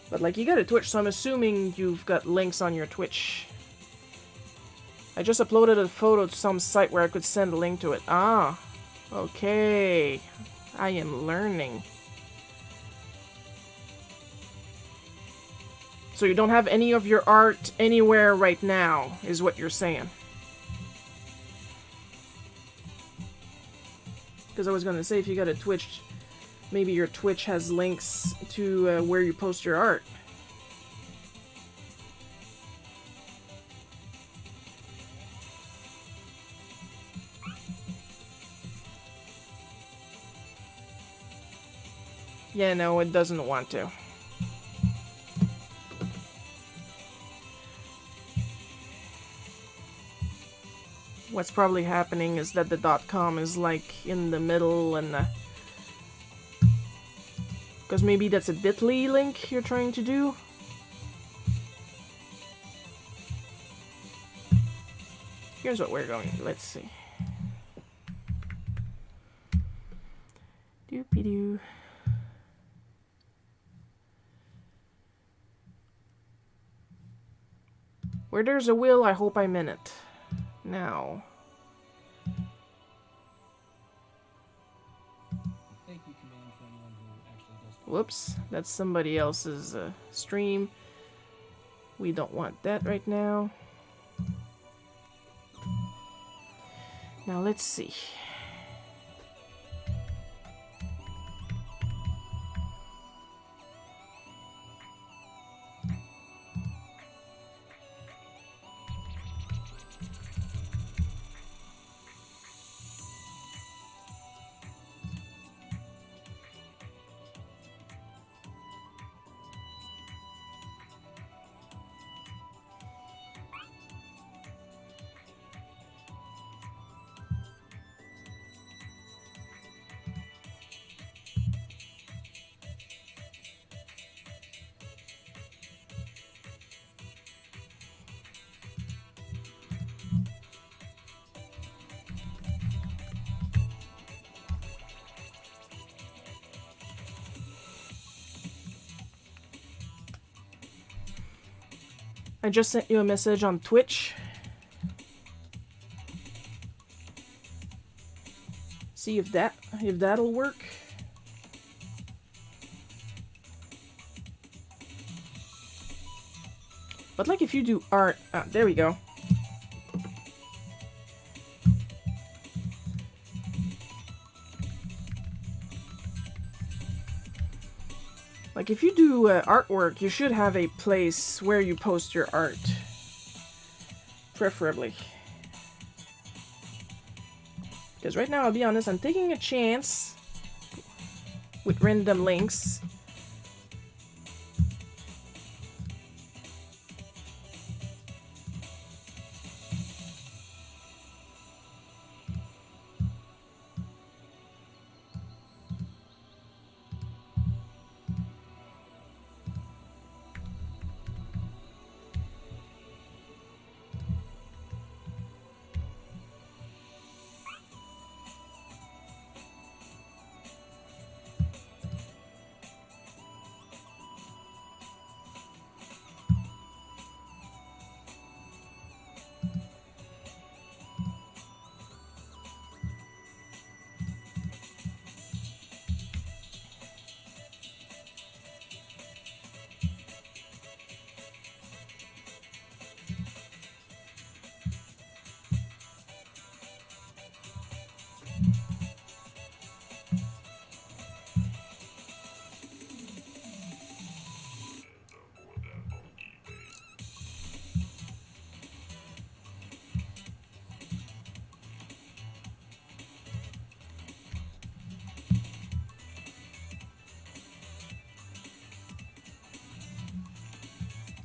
But like, you got a Twitch, so I'm assuming you've got links on your Twitch. I just uploaded a photo to some site where I could send a link to it. Ah, okay. I am learning. So you don't have any of your art anywhere right now, is what you're saying. Because I was going to say, if you got a Twitch, maybe your Twitch has links to where you post your art. Yeah, no, it doesn't want to. What's probably happening is that the .com is like in the middle and because maybe that's a bit.ly link you're trying to do. Here's what we're going to do. Let's see. Doopy-doo. Where there's a will, I hope I'm in it. Now. Whoops, that's somebody else's stream. We don't want that right now. Now let's see. I just sent you a message on Twitch. See if that'll work. But like if you do art, there we go. Like, if you do artwork, you should have a place where you post your art. Preferably. Because right now, I'll be honest, I'm taking a chance with random links.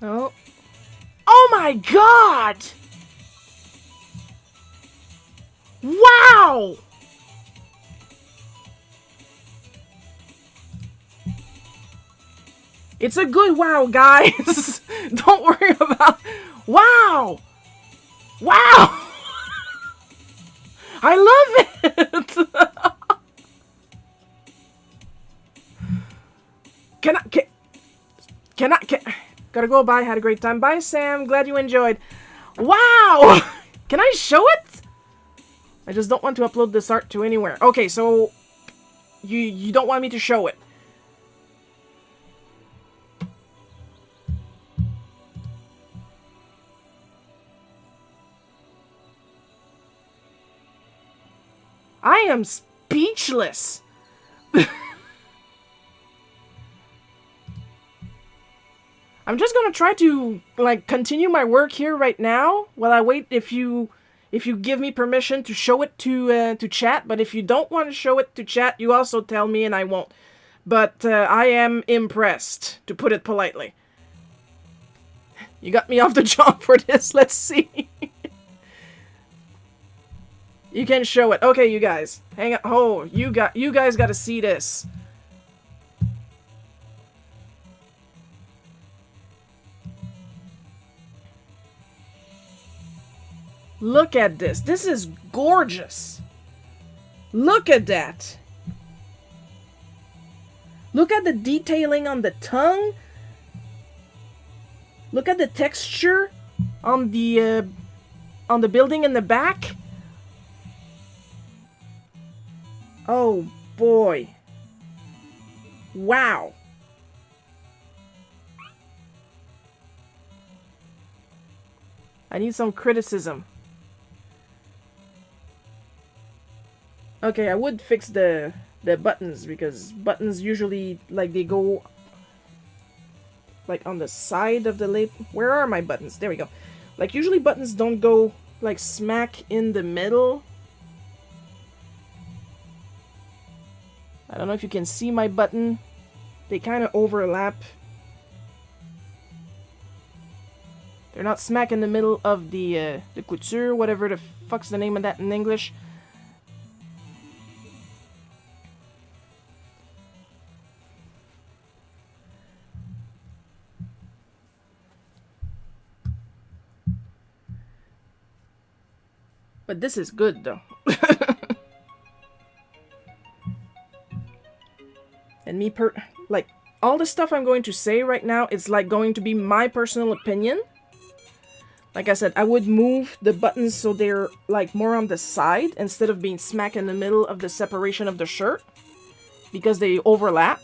Oh. Oh my god! Wow! It's a good wow, guys. Don't worry about... Wow! Wow! I love it! Can I... Gotta go, bye, had a great time. Bye, Sam, glad you enjoyed. Wow! Can I show it? I just don't want to upload this art to anywhere. Okay, so... You don't want me to show it. I am speechless. I'm just gonna try to, like, continue my work here right now while I wait if you give me permission to show it to chat. But if you don't want to show it to chat, you also tell me and I won't. But I am impressed, to put it politely. You got me off the jump for this. Let's see. You can show it. Okay, you guys. Hang on. Oh, you guys got to see this. Look at this. This is gorgeous. Look at that. Look at the detailing on the tongue. Look at the texture on the building in the back. Oh boy. Wow. I need some criticism. Okay, I would fix the buttons, because buttons usually, like, they go like on the side of the label. Where are my buttons? There we go. Like, usually buttons don't go like smack in the middle. I don't know if you can see my button. They kind of overlap. They're not smack in the middle of the couture, whatever the fuck's the name of that in English. But this is good, though. And like, all the stuff I'm going to say right now, it's like going to be my personal opinion. Like I said, I would move the buttons so they're like more on the side instead of being smack in the middle of the separation of the shirt, because they overlap.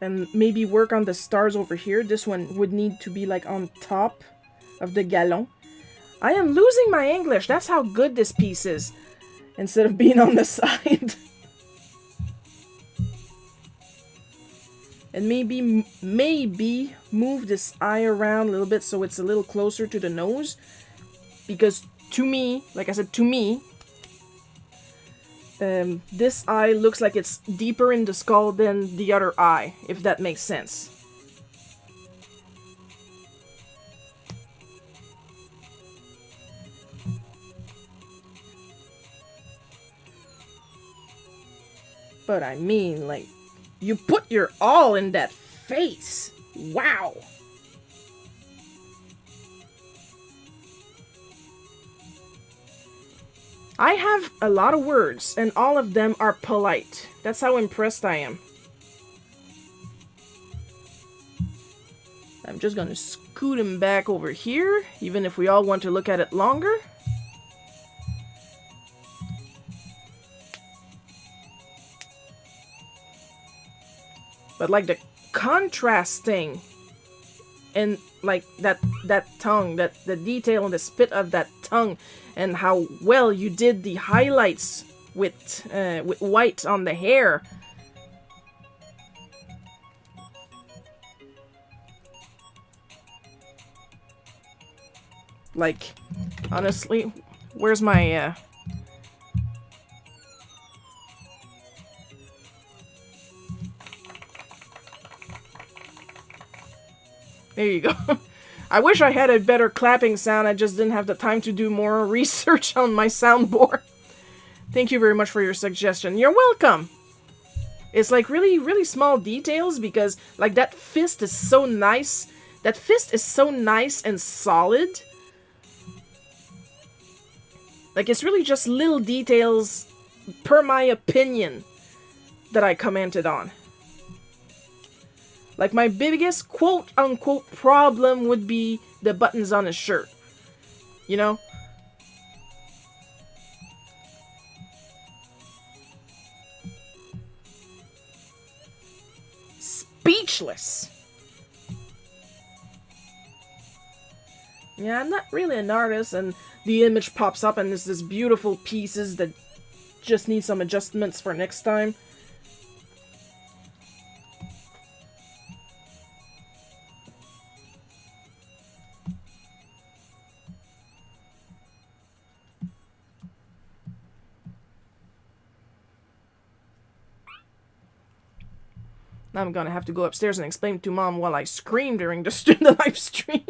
And maybe work on the stars over here. This one would need to be like on top of the galon. I am losing my English. That's how good this piece is. Instead of being on the side. And maybe move this eye around a little bit so it's a little closer to the nose. Because to me, like I said, to me, this eye looks like it's deeper in the skull than the other eye, if that makes sense. But I mean, like, you put your all in that face. Wow. I have a lot of words, and all of them are polite. That's how impressed I am. I'm just gonna scoot him back over here, even if we all want to look at it longer. But like the contrasting and like that tongue, the detail and the spit of that tongue, and how well you did the highlights with white on the hair. Like, honestly, where's my There you go. I wish I had a better clapping sound, I just didn't have the time to do more research on my soundboard. Thank you very much for your suggestion. You're welcome! It's like really, really small details because like that fist is so nice. That fist is so nice and solid. Like it's really just little details, per my opinion, that I commented on. Like my biggest quote-unquote problem would be the buttons on his shirt. You know? Speechless! Yeah, I'm not really an artist, and the image pops up and there's this beautiful pieces that just need some adjustments for next time. Now I'm gonna have to go upstairs and explain to Mom while I scream during the live stream.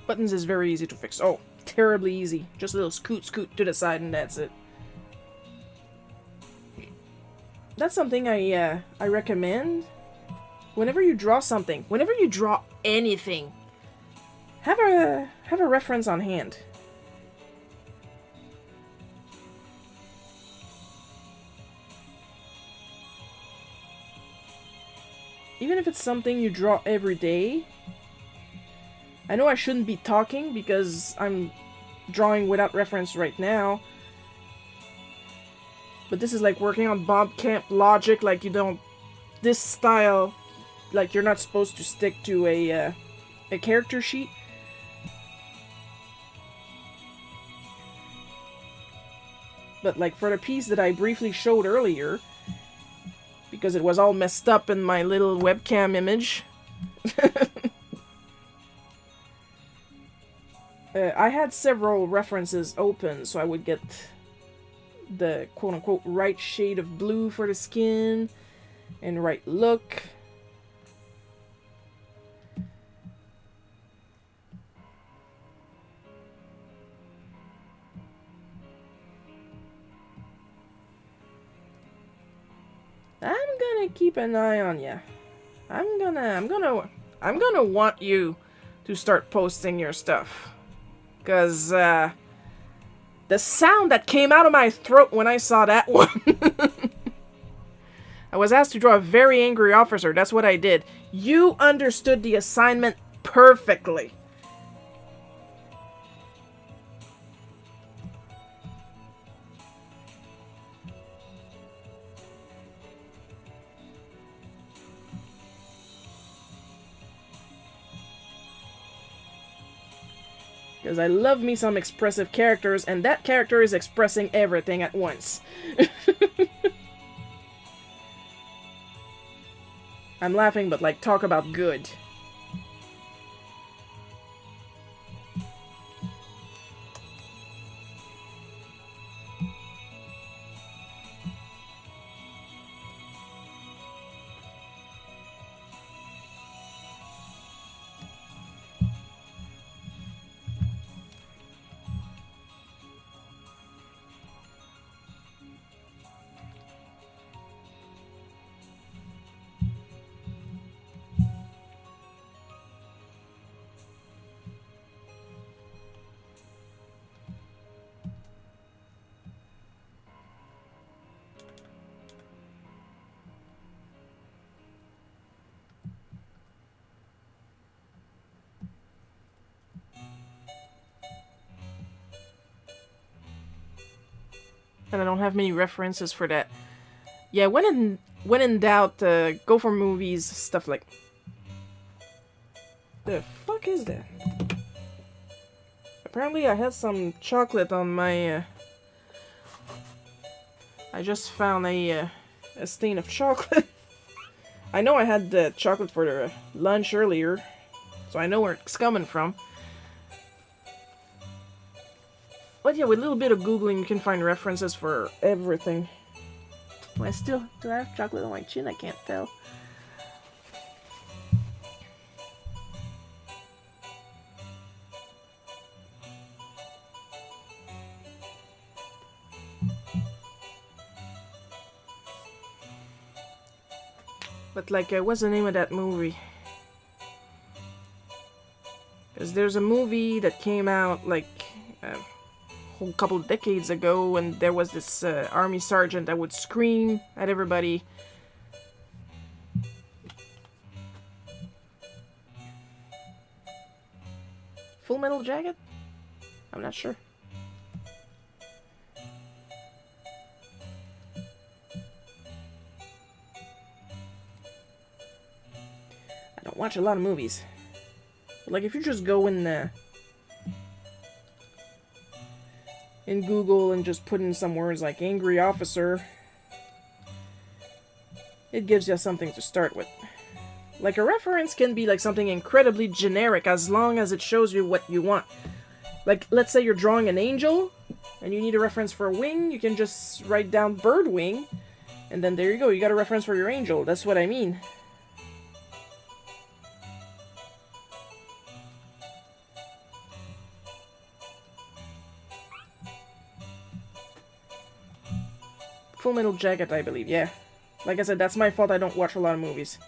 Buttons is very easy to fix. Oh, terribly easy. Just a little scoot to the side and that's it. That's something I recommend. Whenever you draw something, whenever you draw anything, have a reference on hand. Even if it's something you draw every day. I know I shouldn't be talking because I'm drawing without reference right now. But this is like working on Bob Camp logic, like you don't... This style, like you're not supposed to stick to a character sheet. But like for the piece that I briefly showed earlier, because it was all messed up in my little webcam image... I had several references open, so I would get the quote-unquote right shade of blue for the skin, and right look. I'm gonna keep an eye on ya. I'm gonna want you to start posting your stuff. Because, the sound that came out of my throat when I saw that one. I was asked to draw a very angry officer. That's what I did. You understood the assignment perfectly. Because I love me some expressive characters, and that character is expressing everything at once. I'm laughing, but like, talk about good. And I don't have many references for that. Yeah, when in doubt, go for movies, stuff like... The fuck is that? Apparently I had some chocolate on my... I just found a a stain of chocolate. I know I had chocolate for the lunch earlier, so I know where it's coming from. But yeah, with a little bit of Googling, you can find references for everything. Do I have chocolate on my chin? I can't tell. But like, what's the name of that movie? Because there's a movie that came out like a whole couple decades ago, and there was this army sergeant that would scream at everybody. Full Metal Jacket? I'm not sure. I don't watch a lot of movies. But like, if you just go in Google and just put in some words like angry officer, it gives you something to start with. Like, a reference can be like something incredibly generic as long as it shows you what you want. Like, let's say you're drawing an angel and you need a reference for a wing, you can just write down bird wing, and then there you go, you got a reference for your angel. That's what I mean. Full Metal Jacket, I believe, yeah. Like I said, that's my fault, I don't watch a lot of movies.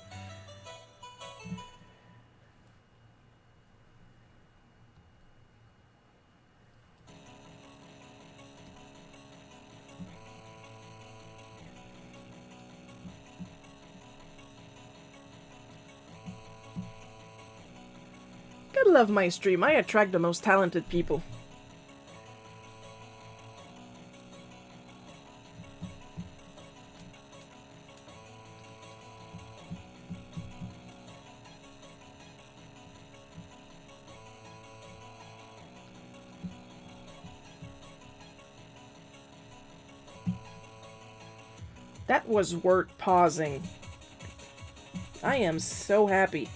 Gotta love my stream, I attract the most talented people. That was worth pausing. I am so happy.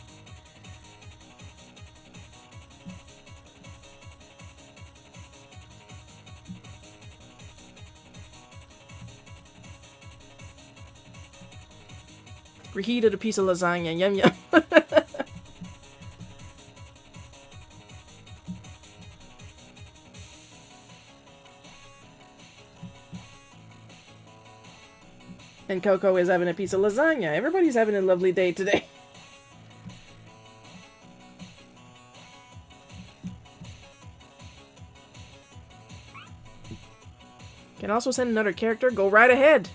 Reheated a piece of lasagna, yum yum. And Coco is having a piece of lasagna. Everybody's having a lovely day today. Can also send another character. Go right ahead.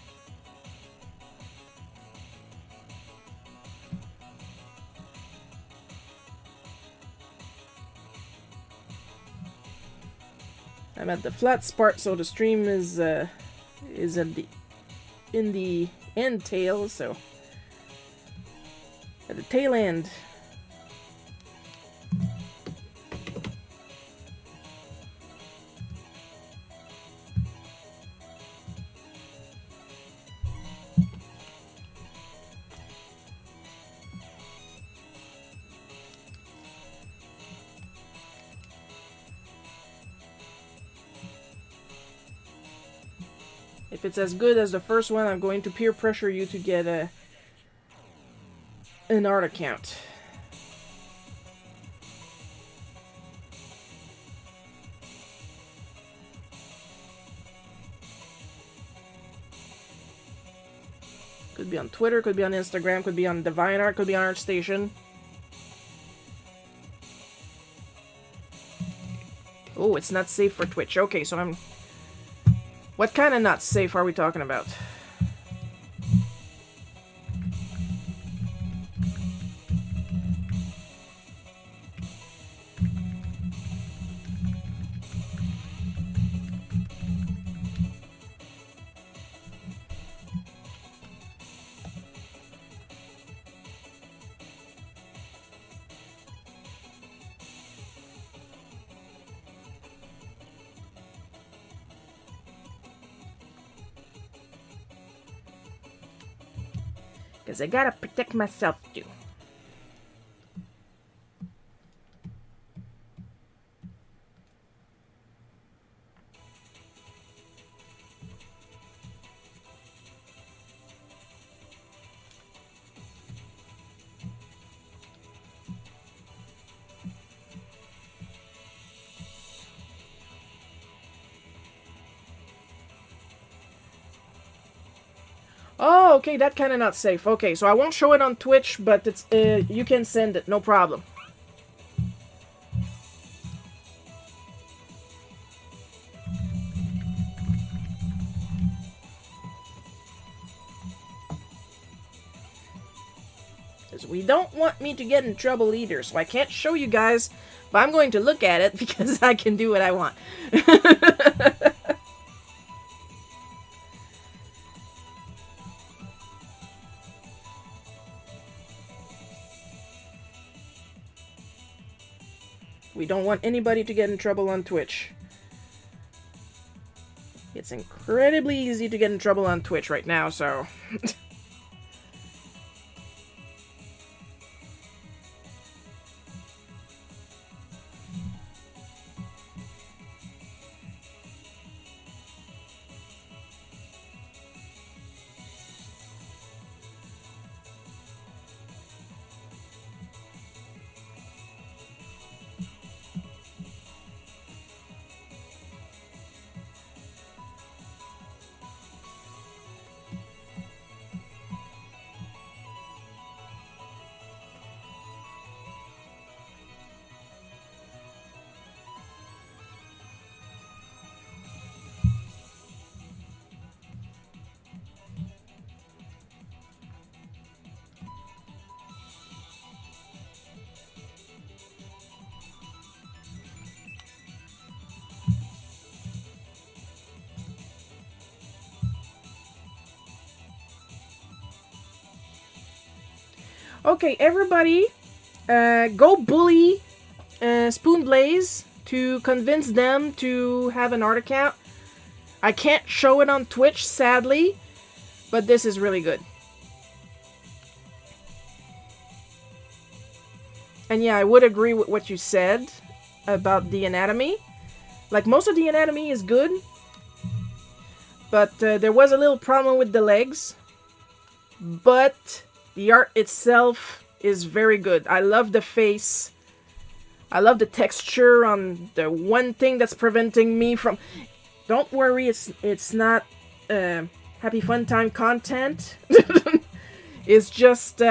I'm at the flat part, so the stream is at in the end tail, so at the tail end. If it's as good as the first one, I'm going to peer pressure you to get an art account. Could be on Twitter, could be on Instagram, could be on Divine Art, could be on ArtStation. Oh, it's not safe for Twitch. Okay, so I'm... What kind of not safe are we talking about? Because I gotta protect myself too. Oh, okay, that kind of not safe. Okay, so I won't show it on Twitch, but it's you can send it, no problem. Because we don't want me to get in trouble either, so I can't show you guys, but I'm going to look at it because I can do what I want. We don't want anybody to get in trouble on Twitch. It's incredibly easy to get in trouble on Twitch right now, so... Okay, everybody, go bully Spoon Blaze to convince them to have an art account. I can't show it on Twitch, sadly, but this is really good. And yeah, I would agree with what you said about the anatomy. Like, most of the anatomy is good, but there was a little problem with the legs. But the art itself is very good. I love the face. I love the texture on the one thing that's preventing me from... Don't worry, it's not happy fun time content. It's just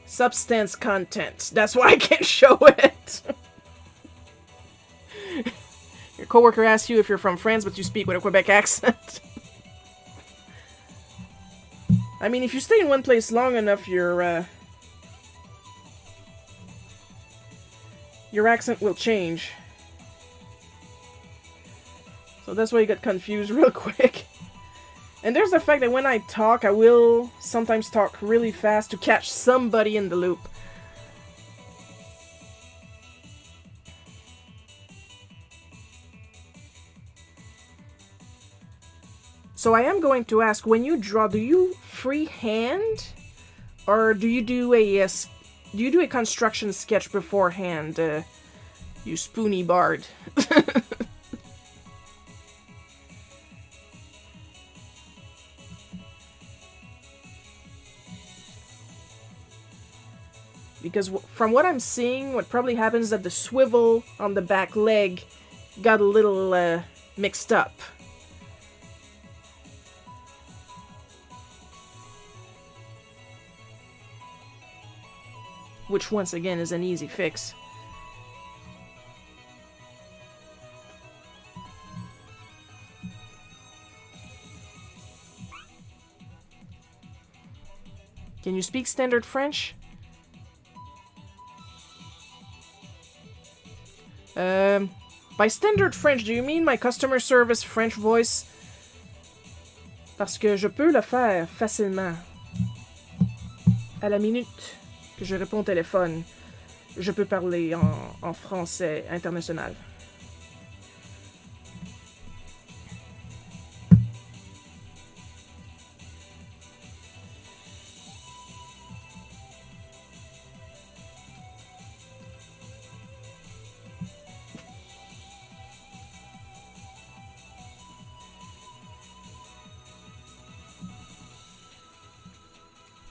substance content. That's why I can't show it. Your coworker asks you if you're from France, but you speak with a Quebec accent. I mean, if you stay in one place long enough, your accent will change. So that's why you get confused real quick. And there's the fact that when I talk, I will sometimes talk really fast to catch somebody in the loop. So I am going to ask, when you draw, do you freehand, or do you do a construction sketch beforehand? You spoony bard. Because from what I'm seeing, what probably happens is that the swivel on the back leg got a little mixed up. Which, once again, is an easy fix. Can you speak standard French? By standard French, do you mean my customer service French voice? Parce que je peux le faire facilement. À la minute que je réponds au téléphone, je peux parler en français international.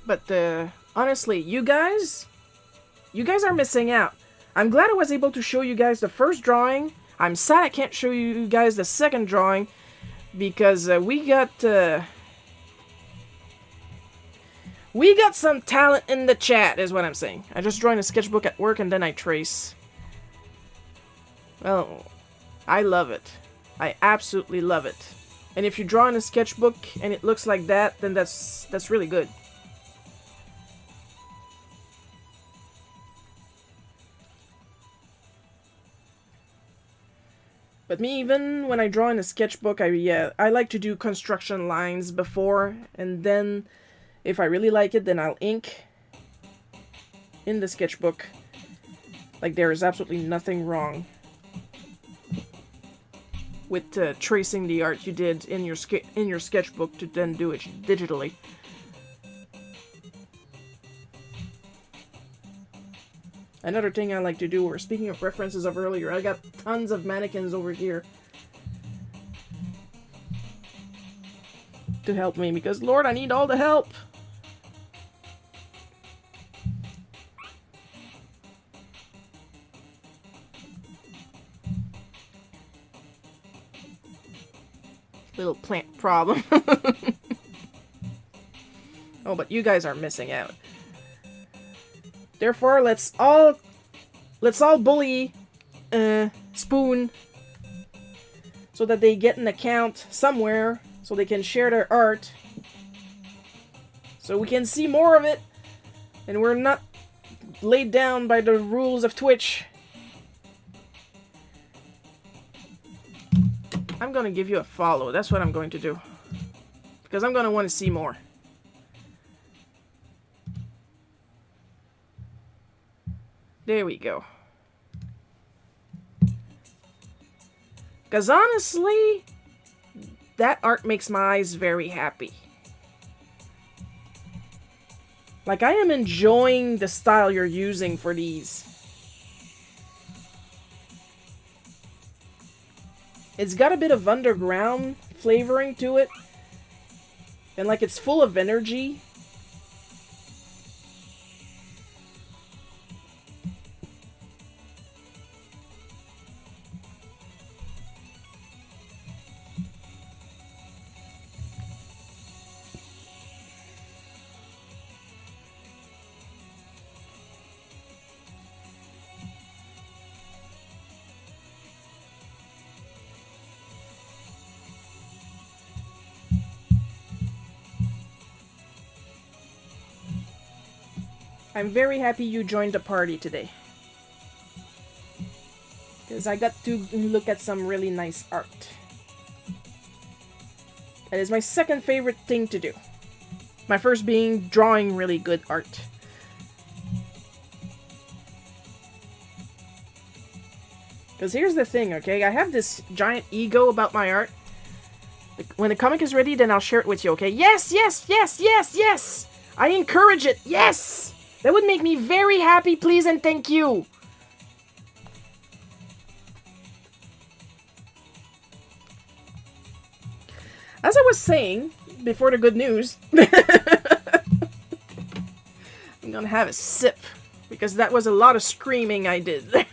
But honestly, you guys are missing out. I'm glad I was able to show you guys the first drawing. I'm sad I can't show you guys the second drawing because we got some talent in the chat, is what I'm saying. I just draw in a sketchbook at work and then I trace. Well, I love it. I absolutely love it. And if you draw in a sketchbook and it looks like that, then that's really good. But me, even when I draw in a sketchbook, I like to do construction lines before, and then if I really like it, then I'll ink in the sketchbook. Like, there is absolutely nothing wrong with tracing the art you did in your sketchbook to then do it digitally. Another thing I like to do, or speaking of references of earlier, I got tons of mannequins over here to help me, because Lord, I need all the help. Little plant problem. Oh, but you guys are missing out. Therefore, let's all bully Spoon so that they get an account somewhere so they can share their art, so we can see more of it and we're not laid down by the rules of Twitch. I'm gonna give you a follow. That's what I'm going to do, because I'm gonna want to see more. There we go. Because honestly, that art makes my eyes very happy. Like, I am enjoying the style you're using for these. It's got a bit of underground flavoring to it. And like, it's full of energy. I'm very happy you joined the party today, because I got to look at some really nice art. That is my second favorite thing to do. My first being drawing really good art. Because here's the thing, okay? I have this giant ego about my art. When the comic is ready, then I'll share it with you, okay? Yes, yes, yes, yes, yes! I encourage it, yes! That would make me very happy, please and thank you. As I was saying, before the good news, I'm gonna have a sip, because that was a lot of screaming I did.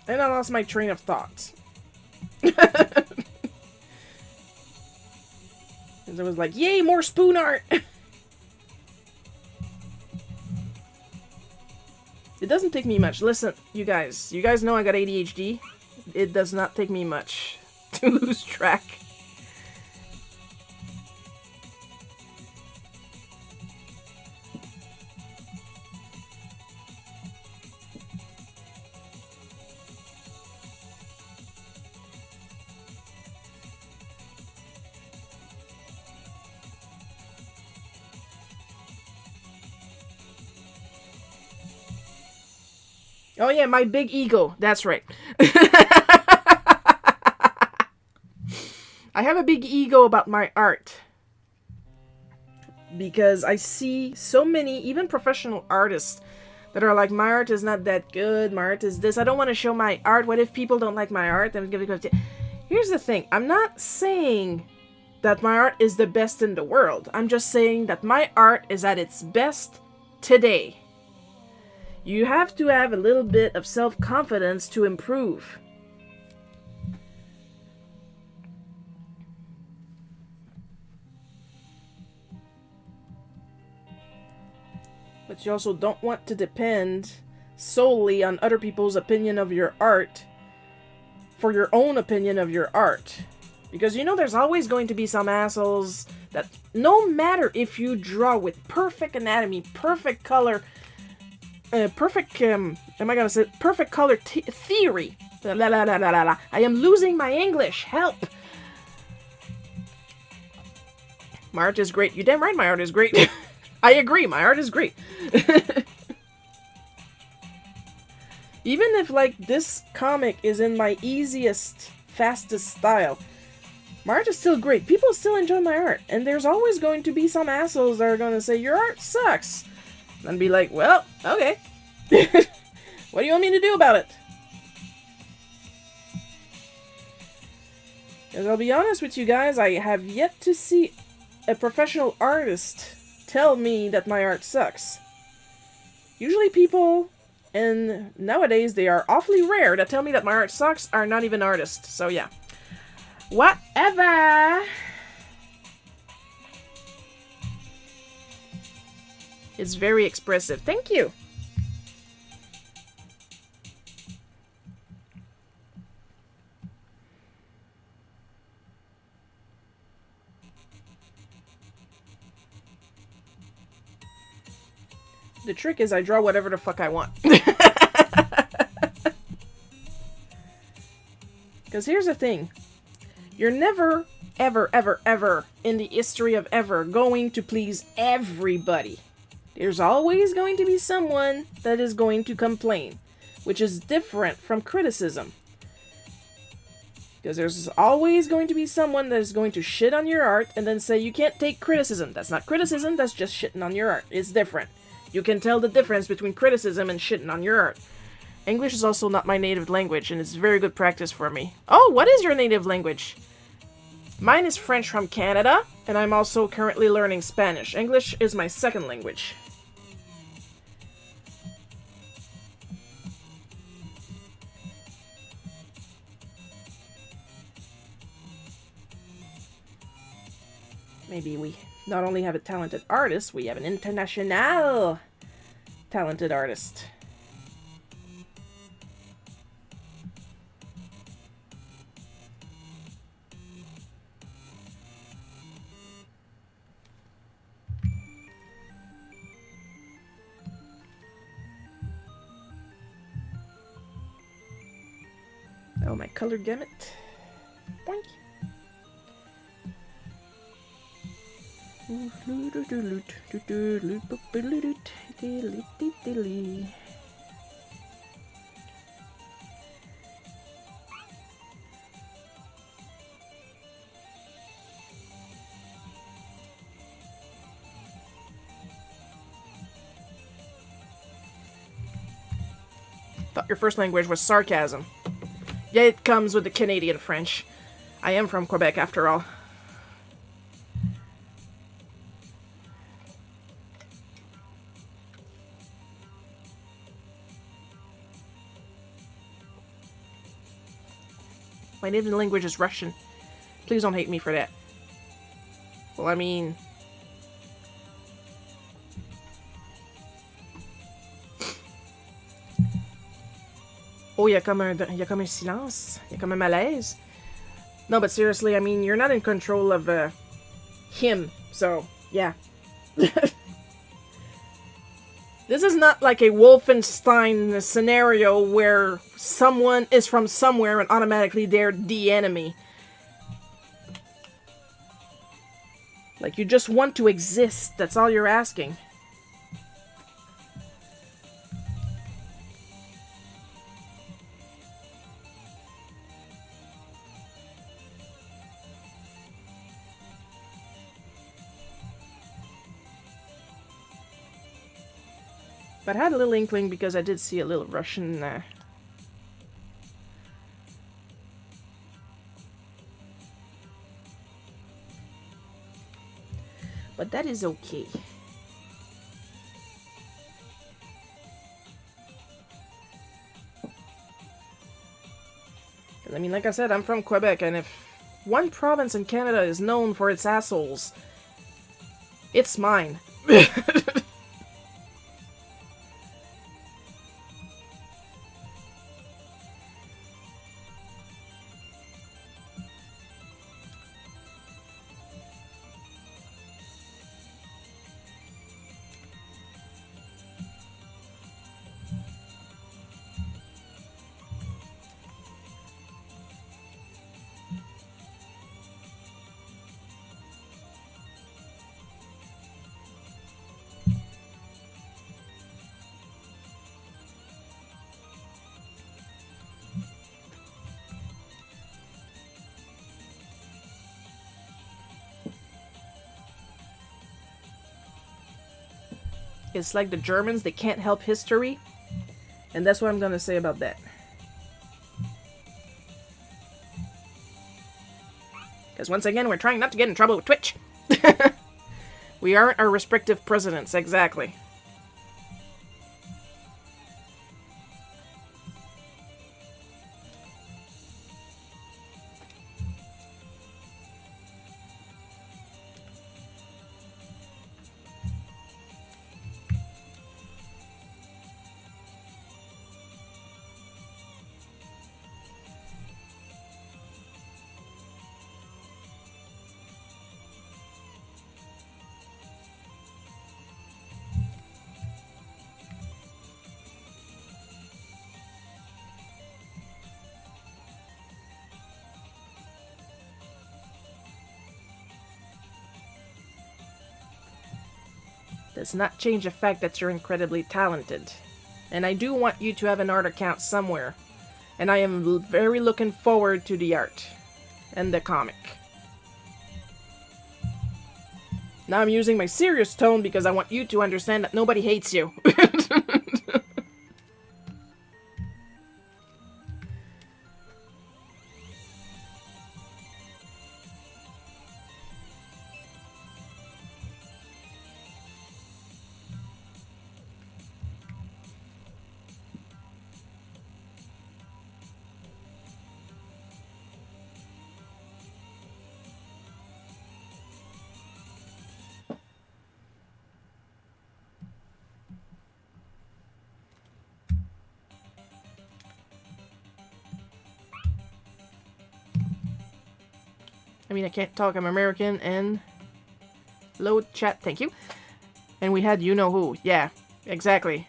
And I lost my train of thought. And I was like, yay, more Spoon art! It doesn't take me much. Listen, you guys know I got ADHD. It does not take me much to lose track. Oh yeah, my big ego. That's right. I have a big ego about my art. Because I see so many, even professional artists, that are like, my art is not that good, my art is this, I don't want to show my art, what if people don't like my art? I'm gonna go. Here's the thing, I'm not saying that my art is the best in the world. I'm just saying that my art is at its best today. You have to have a little bit of self-confidence to improve. But you also don't want to depend solely on other people's opinion of your art for your own opinion of your art. Because you know there's always going to be some assholes that no matter if you draw with perfect anatomy, perfect color, perfect color theory. La, la, la, la, la, la. I am losing my English. Help. My art is great. You're damn right my art is great. I agree, my art is great. Even if, like, this comic is in my easiest, fastest style, my art is still great. People still enjoy my art. And there's always going to be some assholes that are going to say, your art sucks. And be like, well, okay. What do you want me to do about it? Because I'll be honest with you guys, I have yet to see a professional artist tell me that my art sucks. Usually people, and nowadays they are awfully rare, that tell me that my art sucks are not even artists. So yeah. Whatever! It's very expressive. Thank you! The trick is I draw whatever the fuck I want. Because here's the thing. You're never, ever, ever, ever, in the history of ever, going to please everybody. There's always going to be someone that is going to complain, which is different from criticism. Because there's always going to be someone that is going to shit on your art and then say you can't take criticism. That's not criticism, that's just shitting on your art. It's different. You can tell the difference between criticism and shitting on your art. English is also not my native language, and it's very good practice for me. Oh, what is your native language? Mine is French from Canada, and I'm also currently learning Spanish. English is my second language. Maybe we not only have a talented artist, we have an international talented artist. Oh, my color gamut. Boink. Thought your first language was sarcasm. Yeah, it comes with the Canadian French. I am from Quebec after all. My native language is Russian. Please don't hate me for that. Well, I mean... Oh, il y a comme un silence. Il y a comme un malaise. No, but seriously, I mean, you're not in control of him. So, yeah. This is not like a Wolfenstein scenario where someone is from somewhere and automatically they're the enemy. Like, you just want to exist. That's all you're asking. But I had a little inkling because I did see a little Russian... But that is okay. I mean, like I said, I'm from Quebec, and if one province in Canada is known for its assholes, it's mine. It's like the Germans, they can't help history. And that's what I'm gonna say about that. Because once again, we're trying not to get in trouble with Twitch. We aren't our respective presidents, exactly. Does not change the fact that you're incredibly talented. And I do want you to have an art account somewhere. And I am very looking forward to the art. And the comic. Now I'm using my serious tone because I want you to understand that nobody hates you. I mean, I can't talk, I'm American, and... Load chat, thank you. And we had you-know-who. Yeah, exactly.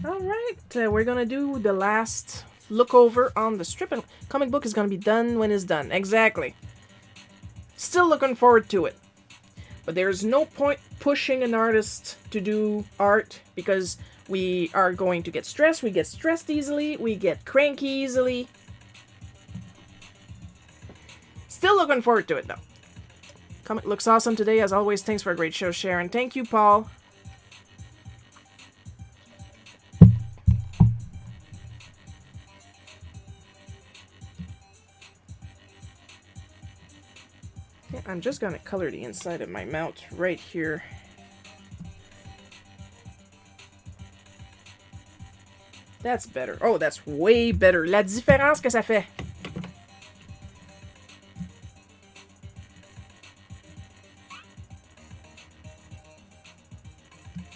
Alright, we're gonna do the last look over on the strip, and comic book is gonna be done when it's done. Exactly. Still looking forward to it. But there's no point pushing an artist to do art because we are going to get stressed. We get stressed easily. We get cranky easily. Still looking forward to it though. Comic looks awesome today. As always, thanks for a great show, Sharon. Thank you, Paul. Yeah, I'm just gonna color the inside of my mouth right here. That's better. Oh, that's way better. La différence que ça fait.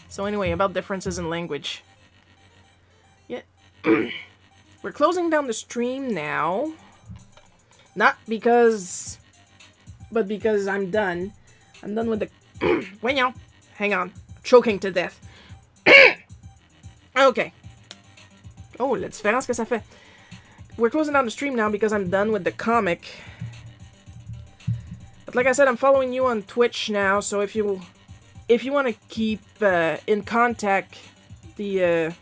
So anyway, about differences in language. Yeah. We're closing down the stream now. Not because... but because I'm done. I'm done with the... Wait now. Hang on. Choking to death. Okay. Oh, la différence que ça fait. We're closing down the stream now because I'm done with the comic. But like I said, I'm following you on Twitch now, so if you want to keep in contact, the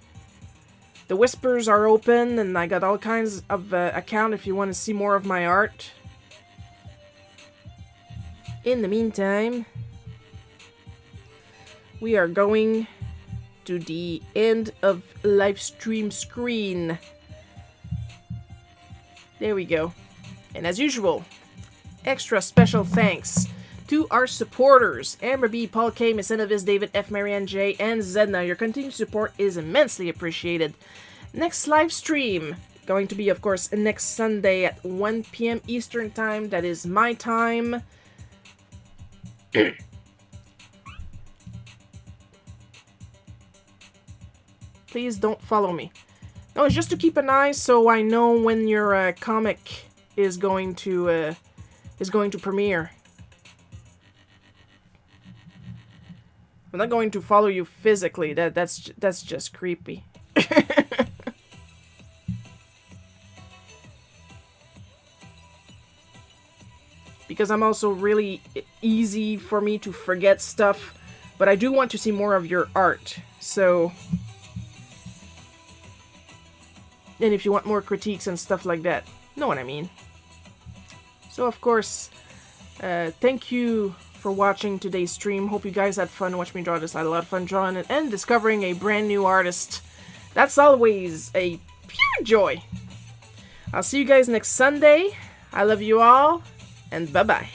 The whispers are open, and I got all kinds of account if you want to see more of my art. In the meantime, we are going to the end of live stream screen. There we go. And as usual, extra special thanks to our supporters, Amber B, Paul K, Messenovis, David F, Marianne J, and Zedna. Your continued support is immensely appreciated. Next live stream, going to be, of course, next Sunday at 1 p.m. Eastern Time. That is my time. Please don't follow me. No, it's just to keep an eye so I know when your comic is going to premiere. I'm not going to follow you physically. That's just creepy. Because I'm also really easy for me to forget stuff, but I do want to see more of your art. So, and if you want more critiques and stuff like that, know what I mean. So of course, thank you for watching today's stream. Hope you guys had fun watching me draw this. I had a lot of fun drawing it and discovering a brand new artist. That's always a pure joy. I'll see you guys next Sunday. I love you all, and bye-bye.